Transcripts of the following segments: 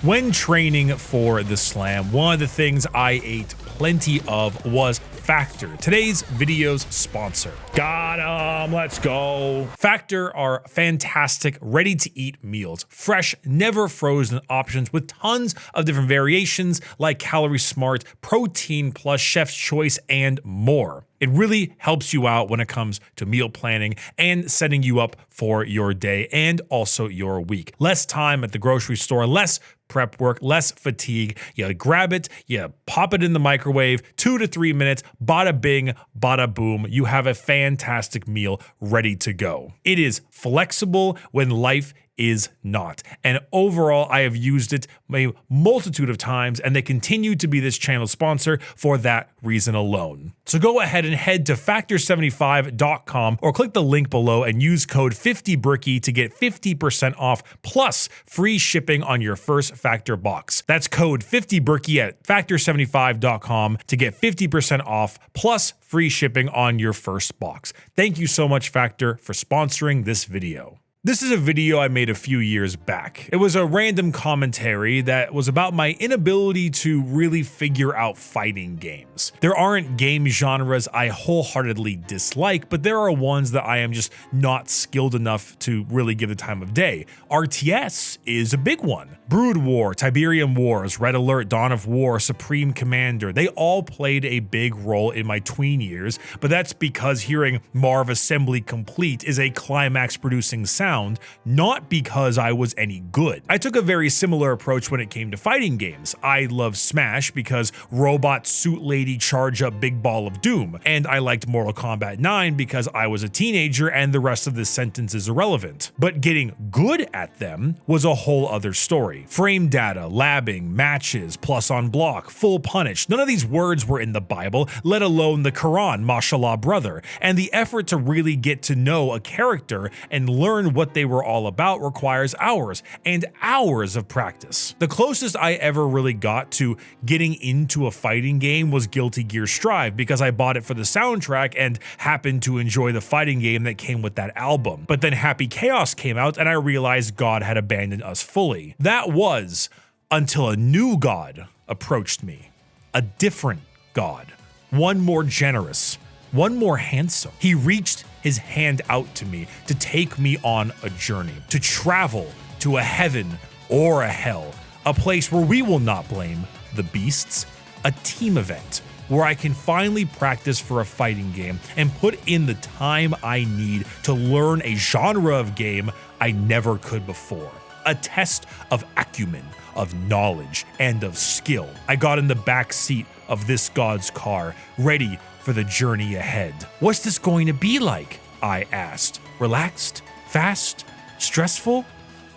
When training for the slam, one of the things I ate plenty of was Factor, today's video's sponsor. Got 'em, let's go. Factor are fantastic, ready-to-eat meals. Fresh, never frozen options with tons of different variations like Calorie Smart, Protein Plus, Chef's Choice, and more. It really helps you out when it comes to meal planning and setting you up for your day and also your week. Less time at the grocery store, less prep work, less fatigue. You grab it, you pop it in the microwave, 2 to 3 minutes, bada bing, bada boom. You have a fantastic meal ready to go. It is flexible when life is not. And overall, I have used it a multitude of times, and they continue to be this channel sponsor for that reason alone. So go ahead and head to factor75.com or click the link below and use code 50Bricky to get 50% off plus free shipping on your first Factor box. That's code 50Bricky at factor75.com to get 50% off plus free shipping on your first box. Thank you so much, Factor, for sponsoring this video. This is a video I made a few years back. It was a random commentary that was about my inability to really figure out fighting games. There aren't game genres I wholeheartedly dislike, but there are ones that I am just not skilled enough to really give the time of day. RTS is a big one. Brood War, Tiberium Wars, Red Alert, Dawn of War, Supreme Commander, they all played a big role in my tween years, but that's because hearing Marv Assembly Complete is a climax-producing sound, not because I was any good. I took a very similar approach when it came to fighting games. I love Smash because Robot Suit Lady charge up Big Ball of Doom, and I liked Mortal Kombat 9 because I was a teenager and the rest of this sentence is irrelevant. But getting good at them was a whole other story. Frame data, labbing, matches, plus on block, full punish, none of these words were in the Bible, let alone the Quran, mashallah brother, and the effort to really get to know a character and learn what they were all about requires hours and hours of practice. The closest I ever really got to getting into a fighting game was Guilty Gear Strive because I bought it for the soundtrack and happened to enjoy the fighting game that came with that album. But then Happy Chaos came out and I realized God had abandoned us fully. That was until a new God approached me, a different God, one more generous, one more handsome. He reached his hand out to me to take me on a journey, to travel to a heaven or a hell, a place where we will not blame the beasts, a team event where I can finally practice for a fighting game and put in the time I need to learn a genre of game I never could before. A test of acumen, of knowledge, and of skill. I got in the back seat of this God's car, ready for the journey ahead. What's this going to be like? I asked. Relaxed? Fast? Stressful?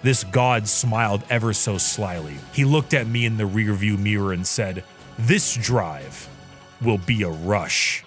This God smiled ever so slyly. He looked at me in the rearview mirror and said, "This drive will be a rush."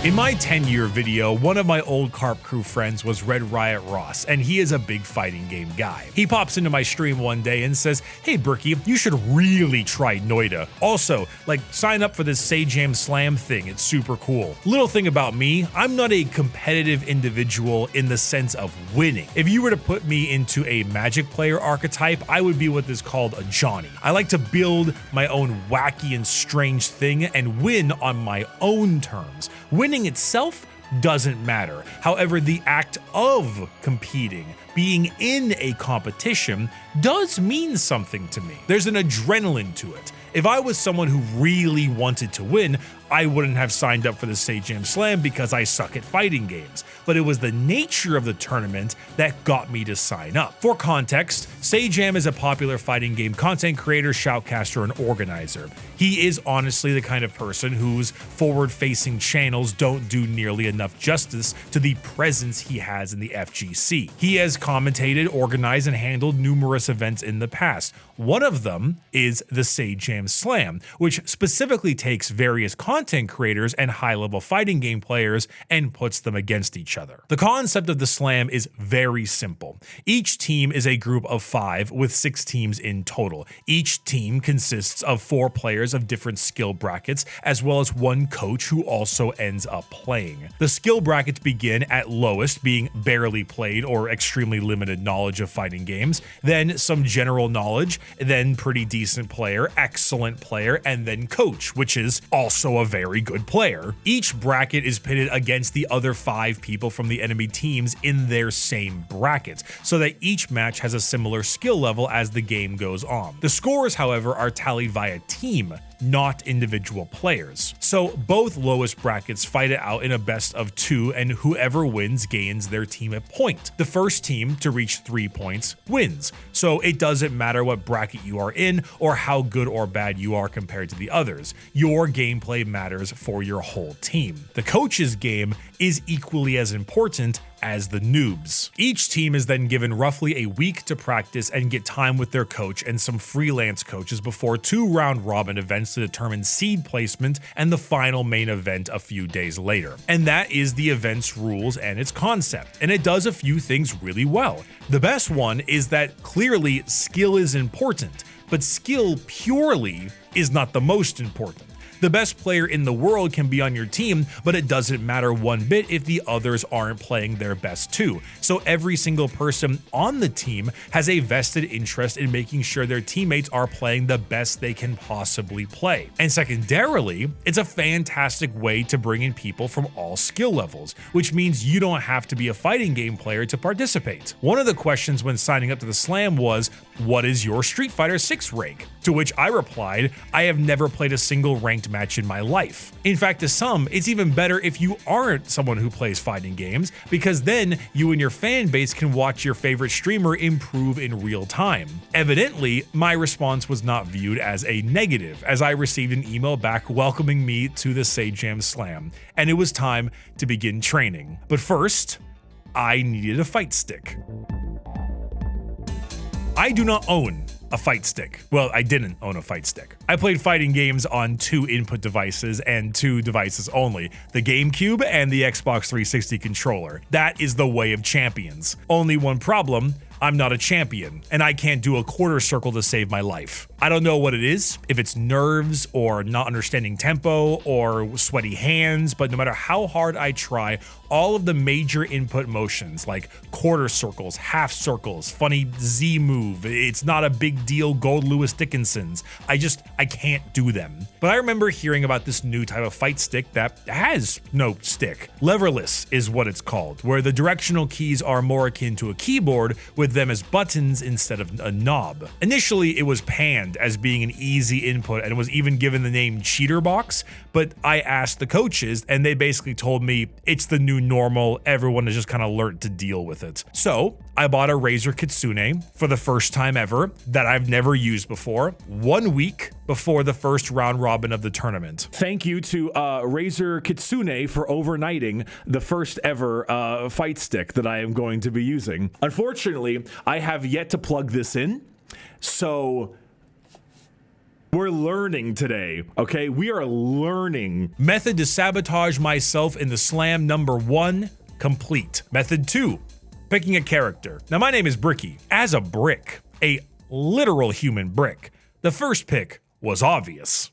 In my 10-year video, one of my old Carp Crew friends was Red Riot Ross, and he is a big fighting game guy. He pops into my stream one day and says, "Hey Bricky, you should really try Noida. Also, sign up for this Sajam Slam thing, it's super cool." Little thing about me, I'm not a competitive individual in the sense of winning. If you were to put me into a Magic player archetype, I would be what is called a Johnny. I like to build my own wacky and strange thing and win on my own terms. Winning itself doesn't matter. However, the act of competing, being in a competition, does mean something to me. There's an adrenaline to it. If I was someone who really wanted to win, I wouldn't have signed up for the Sajam Slam because I suck at fighting games, but it was the nature of the tournament that got me to sign up. For context, Sajam is a popular fighting game content creator, shoutcaster, and organizer. He is honestly the kind of person whose forward-facing channels don't do nearly enough justice to the presence he has in the FGC. He has commentated, organized, and handled numerous events in the past. One of them is the Sajam Slam, which specifically takes various content content creators and high-level fighting game players and puts them against each other. The concept of the slam is very simple. Each team is a group of 5 with 6 teams in total. Each team consists of 4 players of different skill brackets, as well as 1 coach who also ends up playing. The skill brackets begin at lowest, being barely played or extremely limited knowledge of fighting games, then some general knowledge, then pretty decent player, excellent player, and then coach, which is also a very good player. Each bracket is pitted against the other 5 people from the enemy teams in their same brackets, so that each match has a similar skill level as the game goes on. The scores, however, are tallied via team, not individual players. So both lowest brackets fight it out in a best of 2, and whoever wins gains their team a point. The first team to reach 3 points wins. So it doesn't matter what bracket you are in or how good or bad you are compared to the others. Your gameplay matters for your whole team. The coach's game is equally as important as the noobs. Each team is then given roughly a week to practice and get time with their coach and some freelance coaches before 2 round-robin events to determine seed placement and the final main event a few days later. And that is the event's rules and its concept, and it does a few things really well. The best one is that clearly skill is important, but skill purely is not the most important. The best player in the world can be on your team, but it doesn't matter one bit if the others aren't playing their best too. So every single person on the team has a vested interest in making sure their teammates are playing the best they can possibly play. And secondarily, it's a fantastic way to bring in people from all skill levels, which means you don't have to be a fighting game player to participate. One of the questions when signing up to the Slam was, "What is your Street Fighter 6 rank?" To which I replied, "I have never played a single ranked match in my life." In fact, to some, it's even better if you aren't someone who plays fighting games, because then you and your fan base can watch your favorite streamer improve in real time. Evidently, my response was not viewed as a negative, as I received an email back welcoming me to the Sajam Slam, and it was time to begin training. But first, I needed a fight stick. I do not own a fight stick. Well, I didn't own a fight stick. I played fighting games on 2 input devices and 2 devices only, the GameCube and the Xbox 360 controller. That is the way of champions. Only one problem: I'm not a champion, and I can't do a quarter circle to save my life. I don't know what it is, if it's nerves or not understanding tempo or sweaty hands, but no matter how hard I try, all of the major input motions like quarter circles, half circles, funny Z move, it's not a big deal gold Lewis Dickinson's, I can't do them. But I remember hearing about this new type of fight stick that has no stick. Leverless is what it's called, where the directional keys are more akin to a keyboard with them as buttons instead of a knob. Initially, it was panned as being an easy input and was even given the name Cheater Box, but I asked the coaches and they basically told me it's the new normal, everyone has just kind of learned to deal with it. So I bought a Razer Kitsune for the first time ever that I've never used before, 1 week before the first round robin of the tournament. Thank you to Razer Kitsune for overnighting the first ever fight stick that I am going to be using. Unfortunately, I have yet to plug this in, so we're learning today, okay? We are learning. Method to sabotage myself in the Slam number 1, complete. Method 2, picking a character. Now, my name is Bricky. As a brick, a literal human brick, the first pick was obvious.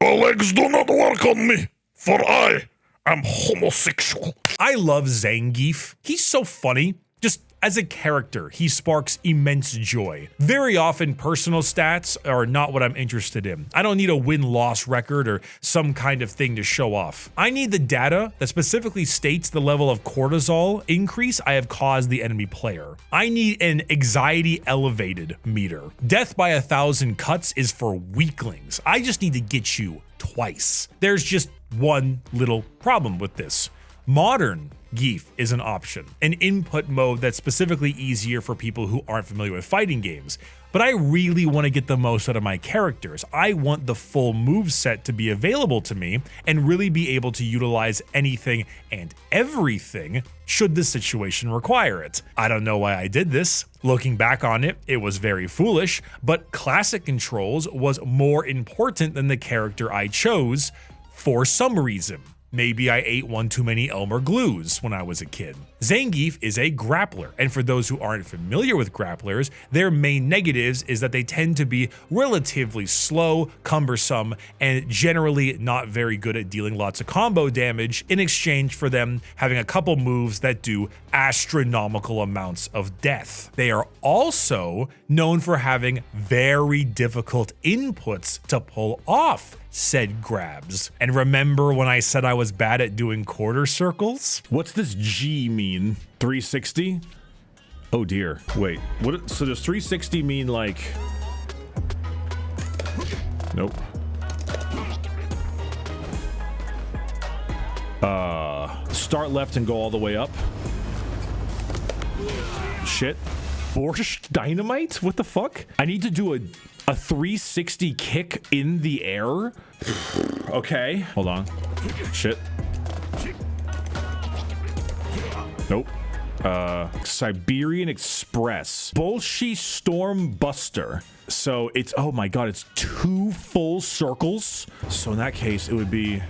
Legs do not work on me, for I am homosexual. I love Zangief. He's so funny. Just as a character, he sparks immense joy. Very often, personal stats are not what I'm interested in. I don't need a win-loss record or some kind of thing to show off. I need the data that specifically states the level of cortisol increase I have caused the enemy player. I need an anxiety elevated meter. Death by 1,000 cuts is for weaklings. I just need to get you twice. There's just one little problem with this. Modern Geef is an option, an input mode that's specifically easier for people who aren't familiar with fighting games. But I really want to get the most out of my characters. I want the full moveset to be available to me and really be able to utilize anything and everything should the situation require it. I don't know why I did this. Looking back on it, it was very foolish, but classic controls was more important than the character I chose for some reason. Maybe I ate one too many Elmer glues when I was a kid. Zangief is a grappler, and for those who aren't familiar with grapplers, their main negatives is that they tend to be relatively slow, cumbersome, and generally not very good at dealing lots of combo damage in exchange for them having a couple moves that do astronomical amounts of death. They are also known for having very difficult inputs to pull off said grabs. And remember when I said I was bad at doing quarter circles? What's this G mean? 360? Oh dear. Wait, what? So does 360 mean like... Nope. Start left and go all the way up. Shit. Borscht Dynamite? What the fuck? I need to do a 360 kick in the air? Okay. Hold on. Shit. Nope. Siberian Express. Bolshi Storm Buster. So it's, oh my god, it's 2 full circles. So in that case, it would be...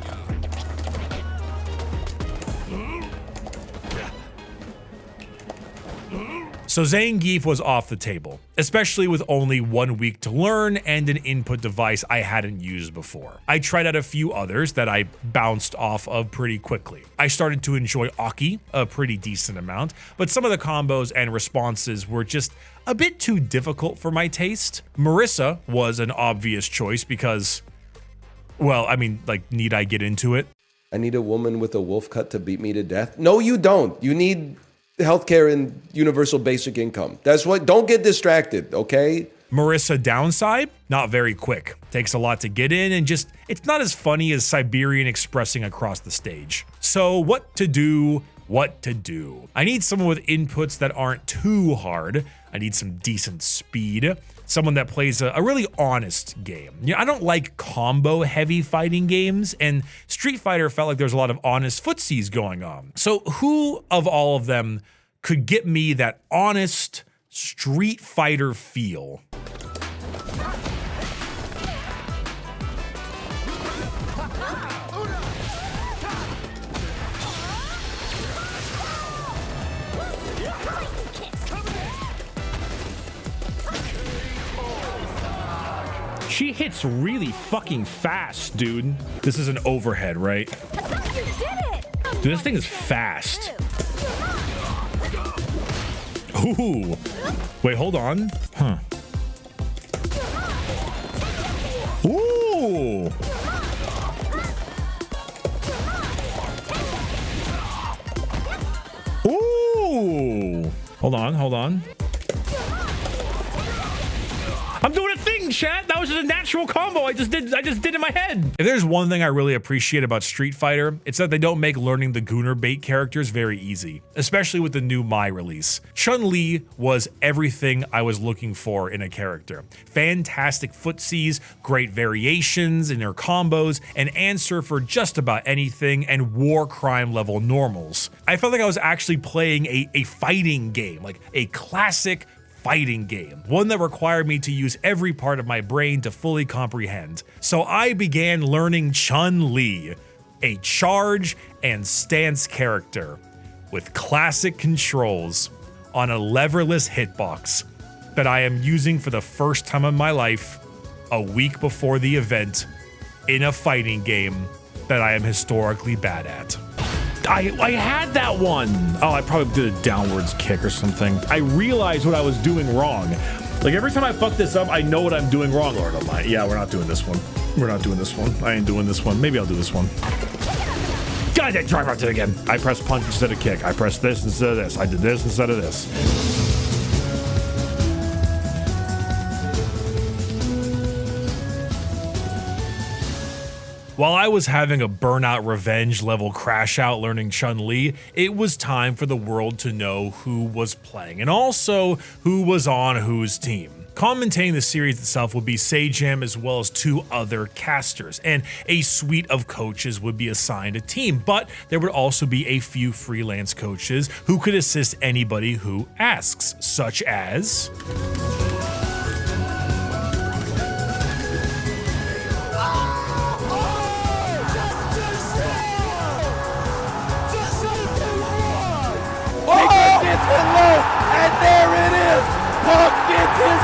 So Zangief was off the table, especially with only 1 week to learn and an input device I hadn't used before. I tried out a few others that I bounced off of pretty quickly. I started to enjoy Aki a pretty decent amount, but some of the combos and responses were just a bit too difficult for my taste. Marissa was an obvious choice because, well, I mean, like, need I get into it? I need a woman with a wolf cut to beat me to death. No, you don't. You need healthcare and universal basic income. That's what, don't get distracted, okay? Marissa downside, not very quick. Takes a lot to get in and just, it's not as funny as Siberian expressing across the stage. So what to do? What to do? I need someone with inputs that aren't too hard. I need some decent speed. Someone that plays a really honest game. You know, I don't like combo heavy fighting games, and Street Fighter felt like there's a lot of honest footsies going on. So who of all of them could get me that honest Street Fighter feel? She hits really fucking fast, dude. This is an overhead, right? You did it! Dude, this thing is fast. Ooh. Wait, hold on. Huh. Ooh. Ooh. Hold on, hold on. I'm doing a thing, chat. That was just a natural combo I just did in my head. If there's one thing I really appreciate about Street Fighter, it's that they don't make learning the Gooner bait characters very easy, especially with the new Mai release. Chun-Li was everything I was looking for in a character. Fantastic footsies, great variations in her combos, an answer for just about anything, and war crime level normals. I felt like I was actually playing a fighting game, like a classic fighting game, one that required me to use every part of my brain to fully comprehend. So I began learning Chun-Li, a charge and stance character with classic controls on a leverless hitbox that I am using for the first time in my life a week before the event in a fighting game that I am historically bad at. I had that one. Oh, I probably did a downwards kick or something. I realized what I was doing wrong. Like every time I fuck this up, I know what I'm doing wrong. Lord Almighty. Yeah, we're not doing this one. We're not doing this one. I ain't doing this one. Maybe I'll do this one. God, I drive out it again. I pressed punch instead of kick. I pressed this instead of this. I did this instead of this. While I was having a burnout revenge level crash out learning Chun-Li, it was time for the world to know who was playing and also who was on whose team. Commentating the series itself would be Sajam as well as 2 other casters, and a suite of coaches would be assigned a team, but there would also be a few freelance coaches who could assist anybody who asks, such as...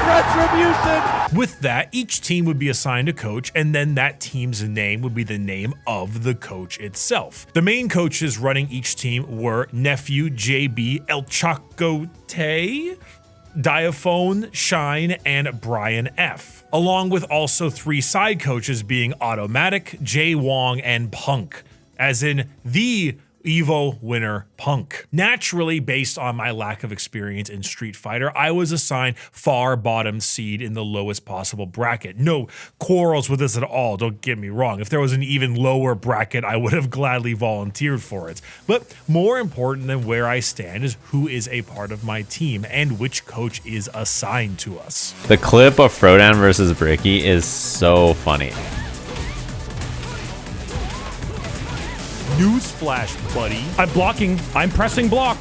Retribution! With that, each team would be assigned a coach, and then that team's name would be the name of the coach itself. The main coaches running each team were Nephew, JB, El Chacote, Diaphone, Shine, and Brian F. Along with also 3 side coaches being Automatic, Jay Wong, and Punk, as in the Evo winner Punk. Naturally, based on my lack of experience in Street Fighter, I was assigned far bottom seed in the lowest possible bracket. No quarrels with this at all, don't get me wrong. If there was an even lower bracket, I would have gladly volunteered for it. But more important than where I stand is who is a part of my team and which coach is assigned to us. The clip of Frodan versus Bricky is so funny. Newsflash, buddy. I'm blocking. I'm pressing block.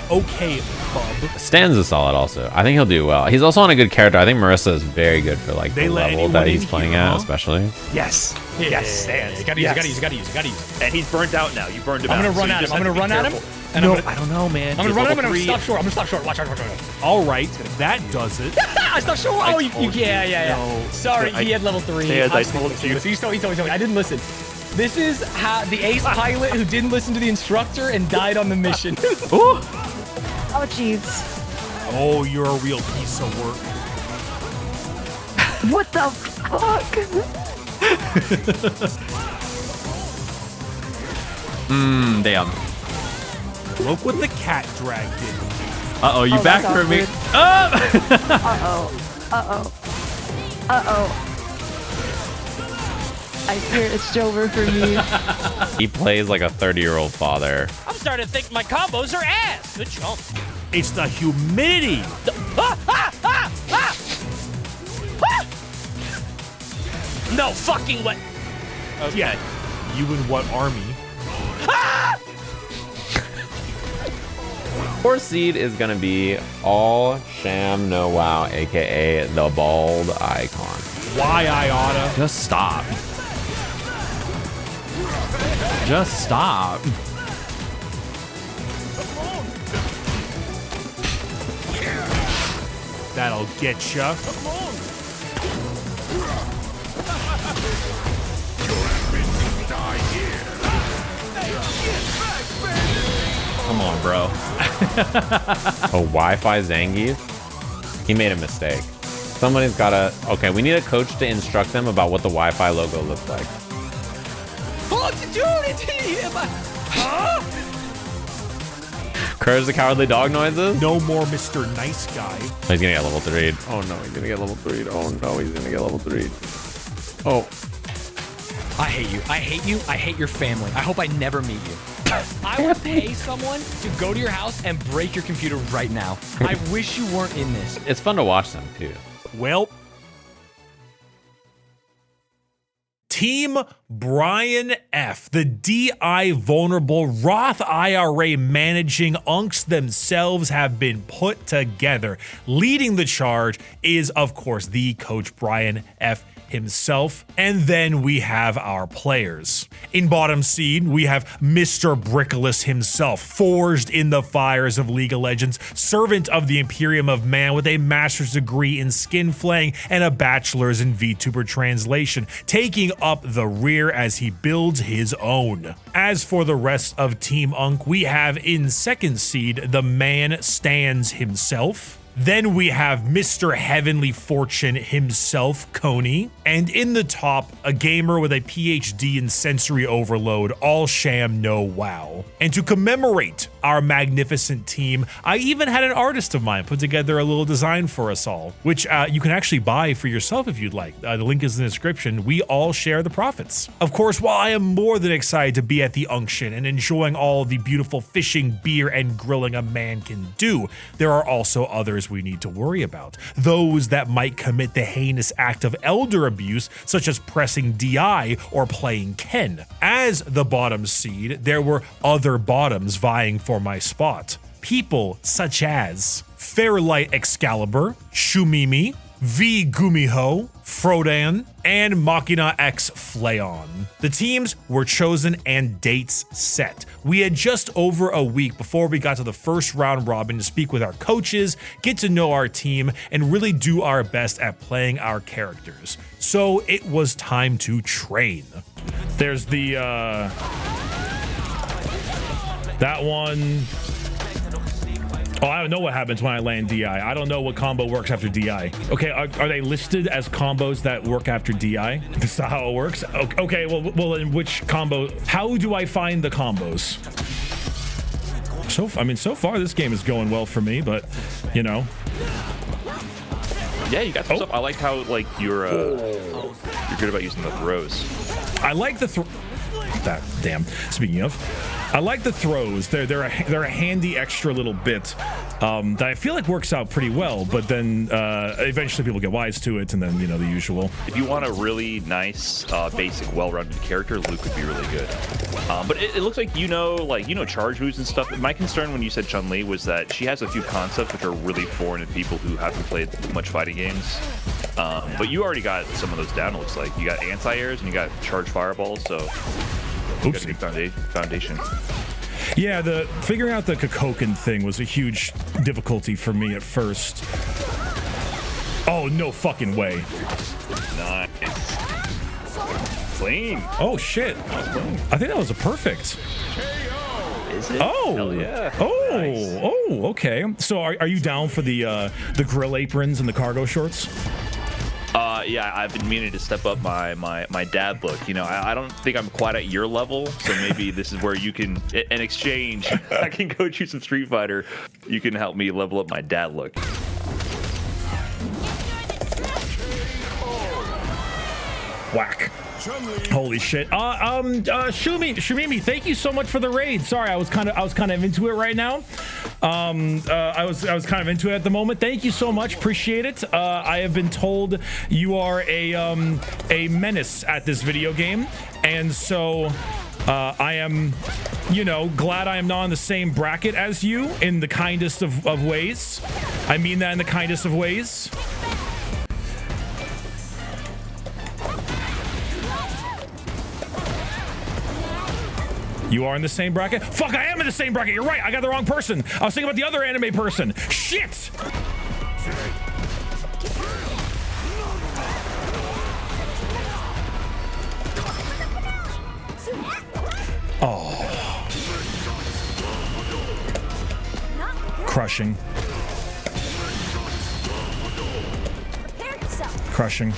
Okay, bub. Stan's a solid also. I think he'll do well. He's also on a good character. I think Marissa is very good for like They the let level that anyone he's in playing here, at, huh? especially. Yes. Yes, Stan. You gotta use, you gotta use. And he's burnt out now. You burned him I'm out. gonna run you at just him. I'm have gonna to be run at him. careful. And No, I'm I don't know, man. gonna run at him and I'm level gonna stop 3. short. I'm gonna stop short. Watch out. All right, that does it. I stopped short. Oh, yeah. No. Sorry, he had level 3. Yes, I was told listening. you. He told me. I didn't listen. This is how the ace pilot who didn't listen to the instructor and died on the mission. Oh, jeez. Oh, you're a real piece of work. What the fuck? Damn. Look what the cat dragged in. Uh-oh, you Oh, back that's for me. Uh-oh. I fear it's over for me. He plays like a 30-year-old father. I'm starting to think my combos are ass. Good jump. It's the humidity. No fucking way. Yeah, you in what army? Fourth seed is gonna be All Sham No Wow, aka the Bald Icon. Why I oughta? Just stop. Just stop. That'll get ya. Come on, bro. A Wi-Fi Zangief? He made a mistake. Somebody's gotta... Okay, we need a coach to instruct them about what the Wi-Fi logo looks like. Courage the Cowardly Dog noises? No more Mr. Nice Guy. He's gonna get level 3. Oh no, he's gonna get level 3. Oh no, he's gonna get level 3. Oh. I hate you. I hate you. I hate your family. I hope I never meet you. I would pay someone to go to your house and break your computer right now. I wish you weren't in this. It's fun to watch them too. Well, Team Brian F, the DI vulnerable Roth IRA managing unks themselves have been put together. Leading the charge is, of course, the coach Brian F himself, and then we have our players. In bottom seed, we have Mr. Brickless himself, forged in the fires of League of Legends, servant of the Imperium of Man with a master's degree in skin flaying and a bachelor's in VTuber translation, taking up the rear as he builds his own. As for the rest of Team Unk, we have in second seed, the man Stans himself. Then we have Mr. Heavenly Fortune himself, Coney. And in the top, a gamer with a PhD in sensory overload, All Sham No Wow. And to commemorate our magnificent team, I even had an artist of mine put together a little design for us all, which you can actually buy for yourself if you'd like. The link is in the description. We all share the profits. Of course, while I am more than excited to be at the Unction and enjoying all the beautiful fishing, beer, and grilling a man can do, there are also others we need to worry about. Those that might commit the heinous act of elder abuse, such as pressing DI or playing Ken. As the bottom seed, there were other bottoms vying for my spot. People such as Fairlight Excalibur, Shumimi, V Gumiho, Frodan, and Machina X Flayon. The teams were chosen and dates set. We had just over a week before we got to the first round robin to speak with our coaches, get to know our team, and really do our best at playing our characters. So it was time to train. There's the, that one. Oh, I don't know what happens when I land DI. I don't know what combo works after DI. Okay, are they listed as combos that work after DI? This is how it works? Okay, well, in which combo? How do I find the combos? So far this game is going well for me, but, you know. Yeah, you got some stuff. I like how, like, you're good about using the throws. I like the Speaking of, I like the throws. They're a handy extra little bit that I feel like works out pretty well. But then eventually people get wise to it, and then, you know, the usual. If you want a really nice, basic, well-rounded character, Luke would be really good. But it looks like you know charge moves and stuff. My concern when you said Chun-Li was that she has a few concepts which are really foreign to people who haven't played much fighting games. But you already got some of those down. It looks like you got anti-airs and you got charge fireballs. So. You got a good foundation. Yeah, figuring out the Kokoken thing was a huge difficulty for me at first. Oh, no fucking way. Nice. Clean. Oh, shit. I think that was a perfect. Is it? Oh. Hell yeah. Oh. Nice. Oh, okay. So are you down for the grill aprons and the cargo shorts? Yeah, I've been meaning to step up my dad look. You know, I don't think I'm quite at your level, so maybe this is where you can, in exchange, I can coach you some Street Fighter. You can help me level up my dad look. Whack. Holy shit. Shumimi, thank you so much for the raid. Sorry, I was kind of into it right now. I was kind of into it at the moment. Thank you so much. Appreciate it. I have been told you are a menace at this video game, and so I am, you know, glad I am not in the same bracket as you in the kindest of ways. I mean that in the kindest of ways. You are in the same bracket? Fuck, I am in the same bracket. You're right. I got the wrong person. I was thinking about the other anime person. Shit! Oh. Crushing. Crushing.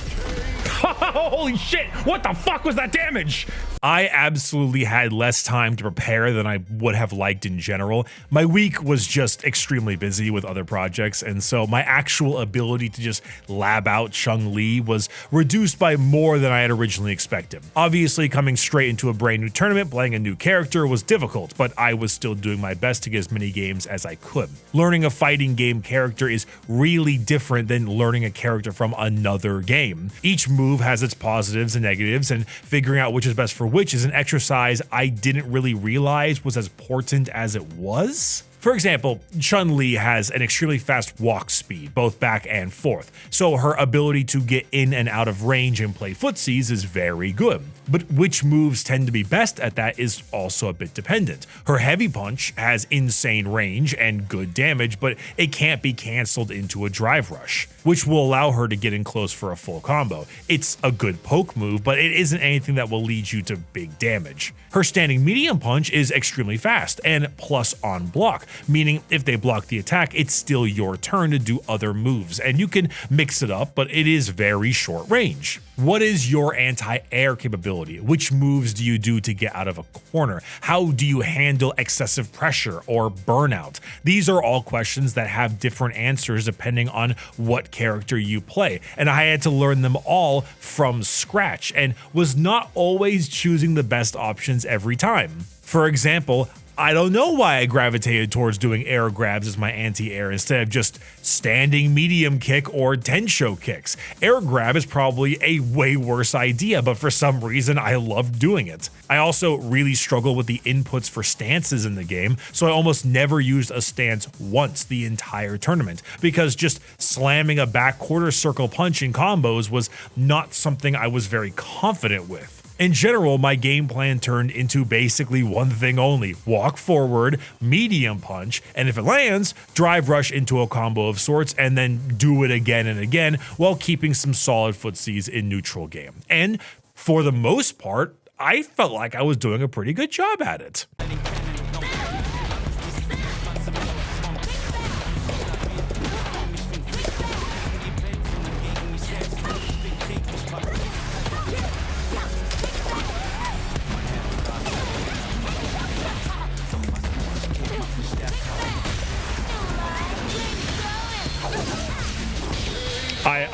Holy shit! What the fuck was that damage? I absolutely had less time to prepare than I would have liked in general. My week was just extremely busy with other projects, and so my actual ability to just lab out Chun-Li was reduced by more than I had originally expected. Obviously, coming straight into a brand new tournament, playing a new character was difficult, but I was still doing my best to get as many games as I could. Learning a fighting game character is really different than learning a character from another game. Each move has its positives and negatives, and figuring out which is best for which is an exercise I didn't really realize was as important as it was. For example, Chun-Li has an extremely fast walk speed, both back and forth, so her ability to get in and out of range and play footsies is very good. But which moves tend to be best at that is also a bit dependent. Her heavy punch has insane range and good damage, but it can't be canceled into a drive rush, which will allow her to get in close for a full combo. It's a good poke move, but it isn't anything that will lead you to big damage. Her standing medium punch is extremely fast and plus on block, meaning if they block the attack, it's still your turn to do other moves, and you can mix it up, but it is very short range. What is your anti-air capability? Which moves do you do to get out of a corner? How do you handle excessive pressure or burnout? These are all questions that have different answers depending on what character you play, and I had to learn them all from scratch and was not always choosing the best options every time. For example, I don't know why I gravitated towards doing air grabs as my anti-air instead of just standing medium kick or tensho kicks. Air grab is probably a way worse idea, but for some reason I loved doing it. I also really struggle with the inputs for stances in the game, so I almost never used a stance once the entire tournament, because just slamming a back quarter circle punch in combos was not something I was very confident with. In general, my game plan turned into basically one thing only: walk forward, medium punch, and if it lands, drive rush into a combo of sorts, and then do it again and again while keeping some solid footsies in neutral game. And for the most part, I felt like I was doing a pretty good job at it.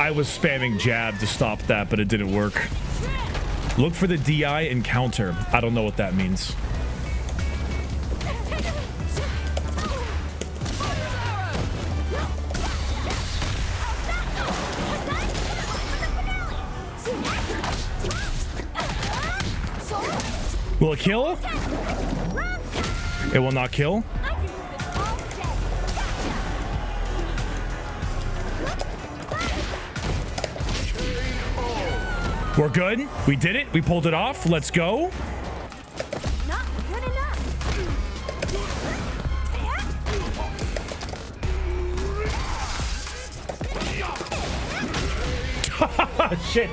I was spamming jab to stop that, but it didn't work. Look for the DI and counter. I don't know what that means. Will it kill? It will not kill. We're good. We did it. We pulled it off. Let's go. Not good enough. Shit.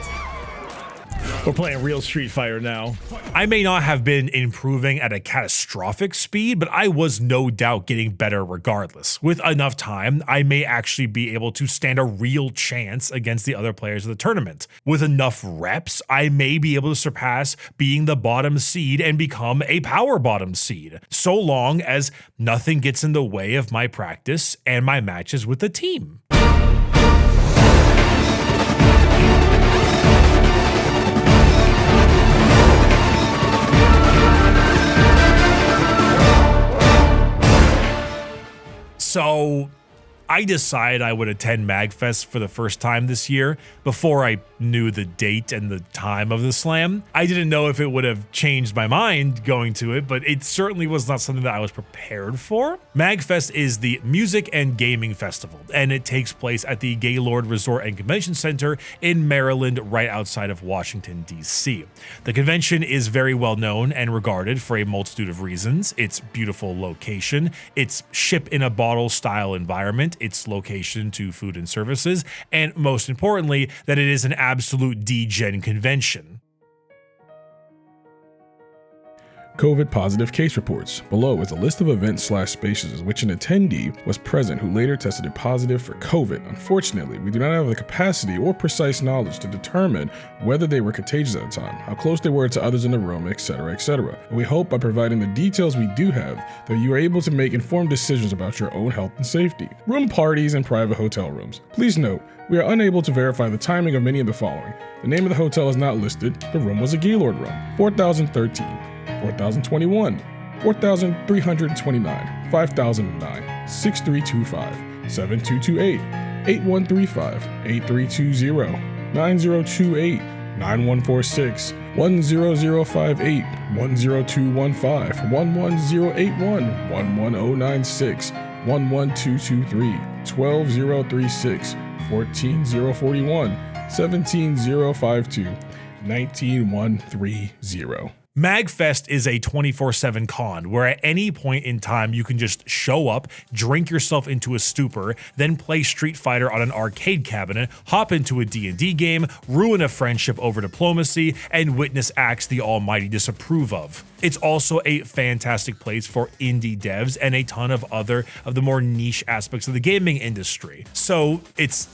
We're playing real Street Fighter now. I may not have been improving at a catastrophic speed, but I was no doubt getting better regardless. With enough time, I may actually be able to stand a real chance against the other players of the tournament. With enough reps, I may be able to surpass being the bottom seed and become a power bottom seed, so long as nothing gets in the way of my practice and my matches with the team. So I decided I would attend MagFest for the first time this year before I knew the date and the time of the slam. I didn't know if it would have changed my mind going to it, but it certainly was not something that I was prepared for. MagFest is the music and gaming festival, and it takes place at the Gaylord Resort and Convention Center in Maryland, right outside of Washington, D.C. The convention is very well known and regarded for a multitude of reasons: its beautiful location, its ship-in-a-bottle style environment, its location to food and services, and most importantly, that it is an absolute D-Gen convention. COVID positive case reports. Below is a list of events/spaces which an attendee was present who later tested positive for COVID. Unfortunately, we do not have the capacity or precise knowledge to determine whether they were contagious at the time, how close they were to others in the room, etc., etc. We hope by providing the details we do have that you are able to make informed decisions about your own health and safety. Room parties and private hotel rooms. Please note, we are unable to verify the timing of many of the following. The name of the hotel is not listed. The room was a Gaylord room. 4013. 4021, 4329, 5009, 6325, 7228, 8135, 8320, 9028, 9146, 10058, 10215, 11081, 11096, 11223, 12036, 14041, 17052, 19130. MagFest is a 24/7 con where at any point in time you can just show up, drink yourself into a stupor, then play Street Fighter on an arcade cabinet, hop into a D&D game, ruin a friendship over diplomacy, and witness acts the almighty disapprove of. It's also a fantastic place for indie devs and a ton of other of the more niche aspects of the gaming industry. So it's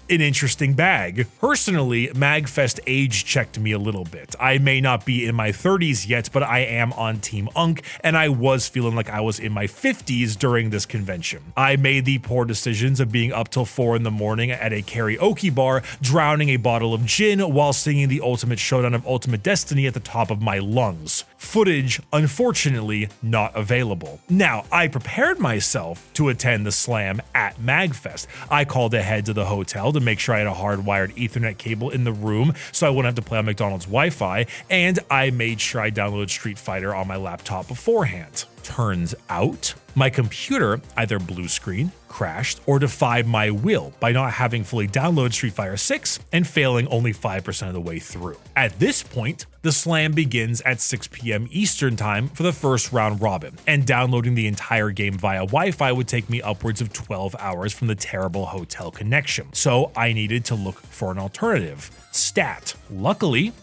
an interesting bag. Personally, MagFest age checked me a little bit. I may not be in my 30s yet, but I am on Team Unk, and I was feeling like I was in my 50s during this convention. I made the poor decisions of being up till 4 in the morning at a karaoke bar, drowning a bottle of gin while singing the Ultimate Showdown of Ultimate Destiny at the top of my lungs. Footage, unfortunately, not available. Now, I prepared myself to attend the Slam at MagFest. I called ahead to the hotel to make sure I had a hardwired Ethernet cable in the room so I wouldn't have to play on McDonald's Wi-Fi, and I made sure I downloaded Street Fighter on my laptop beforehand. Turns out, my computer either blue screen, crashed, or defied my will by not having fully downloaded Street Fighter 6 and failing only 5% of the way through. At this point, the Slam begins at 6 p.m. Eastern Time for the first round robin, and downloading the entire game via Wi-Fi would take me upwards of 12 hours from the terrible hotel connection. So I needed to look for an alternative. Stat. Luckily,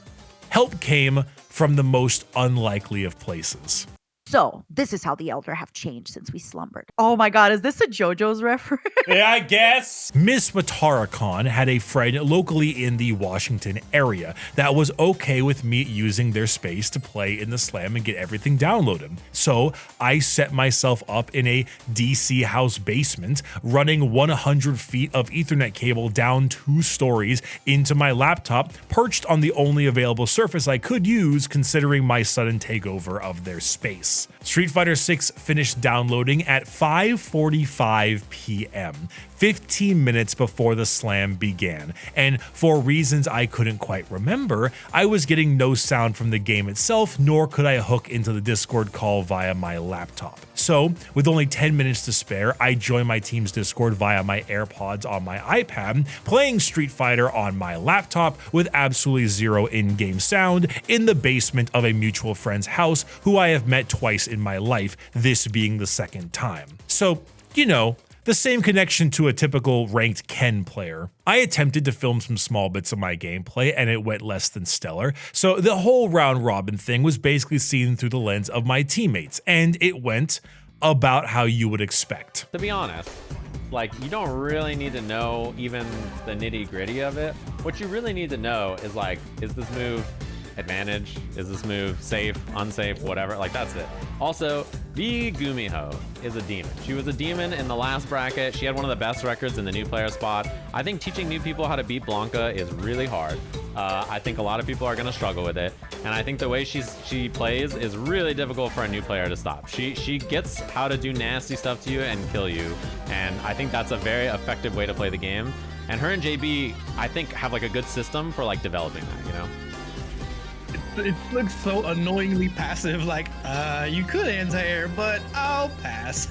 help came from the most unlikely of places. So, this is how the Elder have changed since we slumbered. Oh my god, is this a JoJo's reference? Yeah, I guess. Miss Matara-Khan had a friend locally in the Washington area that was okay with me using their space to play in the Slam and get everything downloaded. So I set myself up in a DC house basement, running 100 feet of Ethernet cable down 2 stories into my laptop, perched on the only available surface I could use considering my sudden takeover of their space. Street Fighter 6 finished downloading at 5:45 p.m., 15 minutes before the Slam began, and for reasons I couldn't quite remember, I was getting no sound from the game itself, nor could I hook into the Discord call via my laptop. So, with only 10 minutes to spare, I joined my team's Discord via my AirPods on my iPad, playing Street Fighter on my laptop with absolutely zero in-game sound in the basement of a mutual friend's house who I have met twice in my life, this being the second time. So, you know, the same connection to a typical ranked Ken player. I attempted to film some small bits of my gameplay and it went less than stellar, so the whole round robin thing was basically seen through the lens of my teammates, and it went about how you would expect. To be honest, like, you don't really need to know even the nitty gritty of it. What you really need to know is, like, is this move advantage? Is this move safe, unsafe, whatever? Like, that's it. Also, V Gumiho is a demon. She was a demon in the last bracket. She had one of the best records in the new player spot. I think teaching new people how to beat Blanca is really hard. I think a lot of people are going to struggle with it, and I think the way she plays is really difficult for a new player to stop. She gets how to do nasty stuff to you and kill you, and I think that's a very effective way to play the game. And her and JB, I think, have like a good system for like developing that, you know? It looks so annoyingly passive, like, you could anti-air, but I'll pass.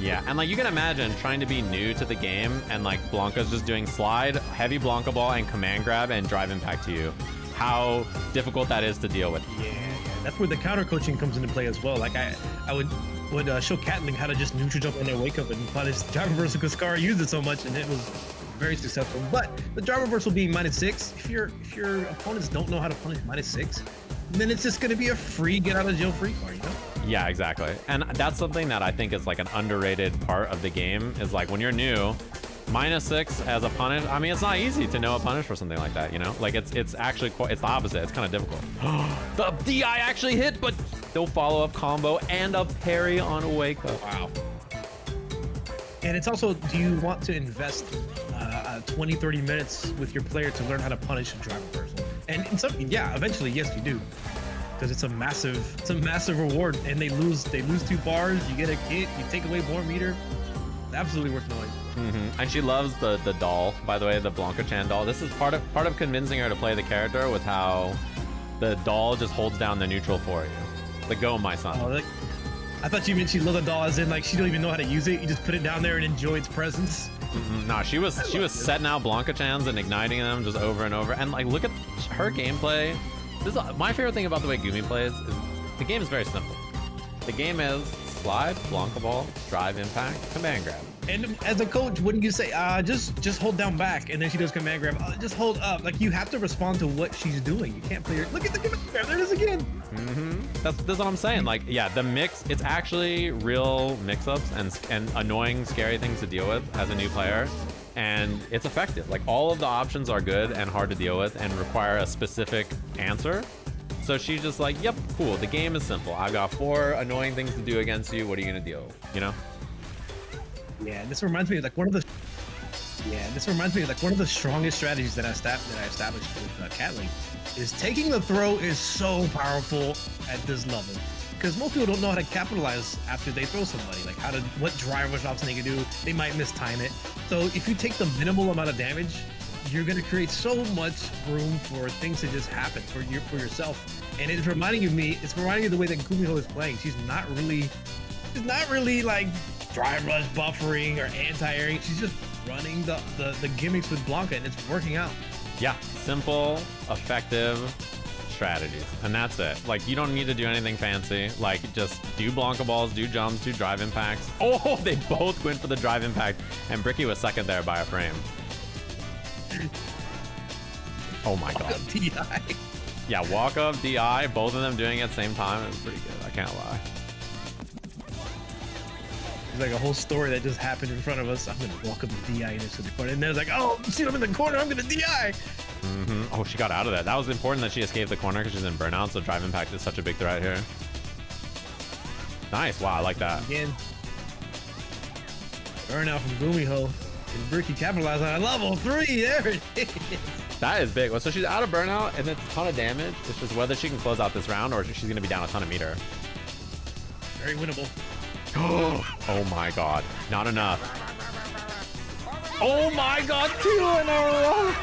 Yeah, and like you can imagine trying to be new to the game and like Blanca's just doing slide, heavy Blanca ball, and command grab and drive impact to you. How difficult that is to deal with. Yeah, that's where the counter coaching comes into play as well. Like I would show Catling how to just neutral jump on their wake up and punish drive reversal because Scar used it so much and it was very successful. But the drive reversal being -6, if your opponents don't know how to punish -6, then it's just gonna be a free get out of jail free card, you know? Yeah, exactly. And that's something that I think is like an underrated part of the game, is like when you're new, -6 as a punish. I mean, it's not easy to know a punish for something like that, you know? Like it's actually quite, it's the opposite. It's kind of difficult. The DI actually hit, but no follow-up combo and a parry on a wake up. Wow. And it's also, do you want to invest 20-30 minutes with your player to learn how to punish a drive reversal? And in some, yeah, eventually, yes, you do, because it's a massive reward. And they lose 2 bars, you get a kit, you take away more meter. Absolutely worth knowing. And she loves the doll, by the way, the Blanca-chan doll. This is part of convincing her to play the character, was how the doll just holds down the neutral for you. Like, go, my son. Oh, like, I thought you meant she loved the doll as in like she don't even know how to use it. You just put it down there and enjoy its presence. Nah, she was setting out Blanca-chans and igniting them just over and over. And like, look at her gameplay. This is my favorite thing about the way Gumi plays is the game is very simple. The game is slide, Blanca ball, drive impact, command grab. And as a coach, wouldn't you say, just hold down back, and then she does command grab, just hold up. Like, you have to respond to what she's doing. You can't play her. Look at the command grab, there it is again. That's what I'm saying. Like, yeah, the mix, it's actually real mix-ups and annoying, scary things to deal with as a new player. And it's effective. Like, all of the options are good and hard to deal with and require a specific answer. So she's just like, yep, cool, the game is simple. I've got 4 annoying things to do against you. What are you gonna deal with, you know? Yeah, this reminds me of like one of the Yeah, this reminds me of like one of the strongest strategies that I established with Cat Link is taking the throw is so powerful at this level because most people don't know how to capitalize after they throw somebody, like what drive rush option they can do. They might mistime it. So if you take the minimal amount of damage, you're gonna create so much room for things to just happen for yourself. And it's reminding me of the way that Gumiho is playing. She's not really like drive rush buffering or anti-airing. She's just running the gimmicks with Blanca, and it's working out. Yeah, simple, effective strategies, and that's it. Like, you don't need to do anything fancy. Like, just do Blanca balls, do jumps, do drive impacts. Oh, they both went for the drive impact, and Bricky was second there by a frame. Oh my god. DI. Yeah, walk up, DI, both of them doing it at the same time. It was pretty good, I can't lie. There's like a whole story that just happened in front of us. I'm gonna walk up and DI into the corner, and there's like, oh, see him in the corner, I'm gonna DI. Oh, she got out of that. That was important that she escaped the corner because she's in burnout, so drive impact is such a big threat here. Nice, wow, I like that. Again, burnout from Gumiho, and Bricky capitalized on level 3. There it is. That is big. Well, so she's out of burnout, and it's a ton of damage. It's just whether she can close out this round or she's gonna be down a ton of meter. Very winnable. Oh my god, not enough. Oh my god, 2 in a row.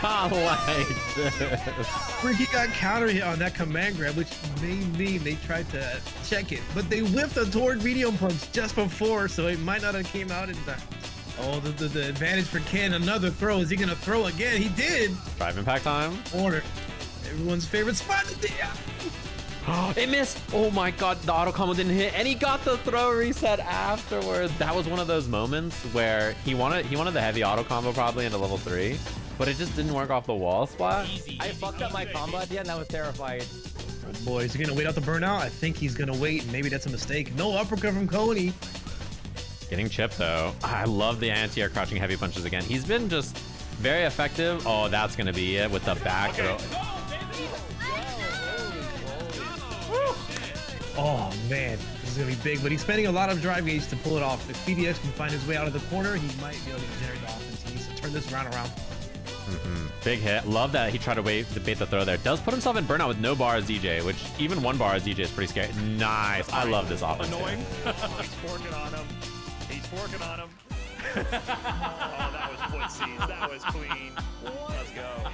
Not like this. Bricky got counter hit on that command grab, which may mean they tried to check it, but they whiffed a toward medium punch just before, so it might not have came out in time. Oh, the advantage for Ken. Another throw. Is he gonna throw again? He did. Drive impact time. Order. Everyone's favorite spot. It missed. Oh my god, the auto combo didn't hit, and he got the throw reset afterwards. That was one of those moments where he wanted the heavy auto combo probably into level 3, but it just didn't work off the wall splat. I fucked up my combo at the end. That was terrifying. Oh boy, is he gonna wait out the burnout? I think he's gonna wait, and maybe that's a mistake. No uppercut from Coney. Getting chipped though. I love the anti-air crouching heavy punches again. He's been just very effective. Oh, that's gonna be it with the back throw. Oh man, this is gonna be big, but he's spending a lot of drive gauge to pull it off. If PDX can find his way out of the corner, he might be able to generate the offense. He needs to turn this round around. Big hit. Love that he tried to bait the throw there. Does put himself in burnout with no bar as DJ, which even 1 bar as DJ is pretty scary. Nice. I love this offense. Annoying. He's forking on him. He's forking on him. Oh, that was footsies. That was clean. Let's go.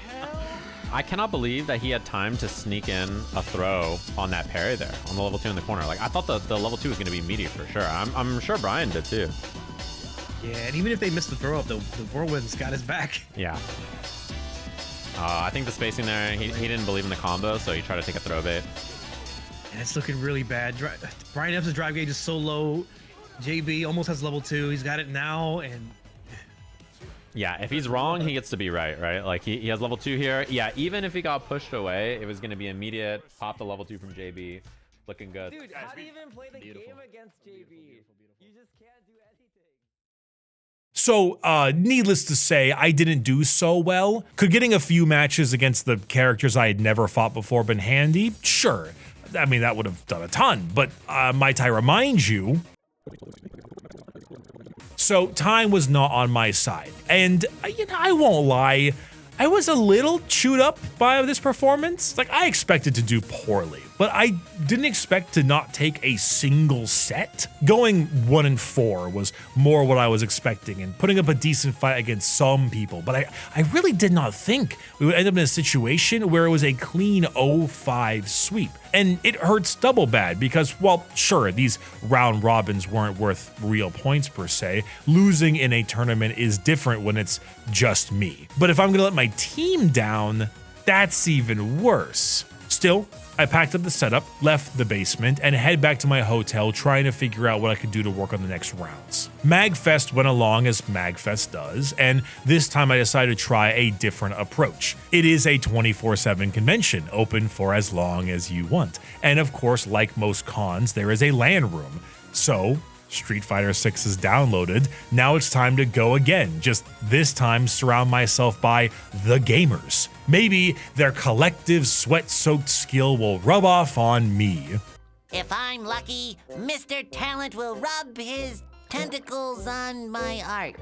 I cannot believe that he had time to sneak in a throw on that parry there on the level 2 in the corner. Like, I thought the level 2 was going to be meaty for sure. I'm sure Brian did too. Yeah, and even if they missed the throw up, the Whirlwind's got his back. Yeah. I think the spacing there, he didn't believe in the combo, so he tried to take a throw bait. And it's looking really bad. Brian F's drive gauge is so low. JB almost has level 2. He's got it now, and yeah, if he's wrong, he gets to be right? Like, he has level 2 here. Yeah, even if he got pushed away, it was going to be immediate. Pop the level 2 from JB. Looking good. Dude, how do you even play the game against JB? You just can't do anything. So, needless to say, I didn't do so well. Could getting a few matches against the characters I had never fought before been handy? Sure. I mean, that would have done a ton, but might I remind you? So time was not on my side, and I won't lie, I was a little chewed up by this performance. Like, I expected to do poorly, but I didn't expect to not take a single set. Going 1-4 was more what I was expecting, and putting up a decent fight against some people, but I really did not think we would end up in a situation where it was a clean 0-5 sweep. And it hurts double bad because, well, sure, these round robins weren't worth real points per se. Losing in a tournament is different when it's just me. But if I'm gonna let my team down, that's even worse. Still, I packed up the setup, left the basement, and head back to my hotel trying to figure out what I could do to work on the next rounds. MagFest went along as MagFest does, and this time I decided to try a different approach. It is a 24/7 convention, open for as long as you want. And of course, like most cons, there is a LAN room. So, Street Fighter 6 is downloaded. Now it's time to go again. Just this time surround myself by the gamers. Maybe their collective sweat-soaked skill will rub off on me. If I'm lucky, Mr. Talent will rub his tentacles on my art.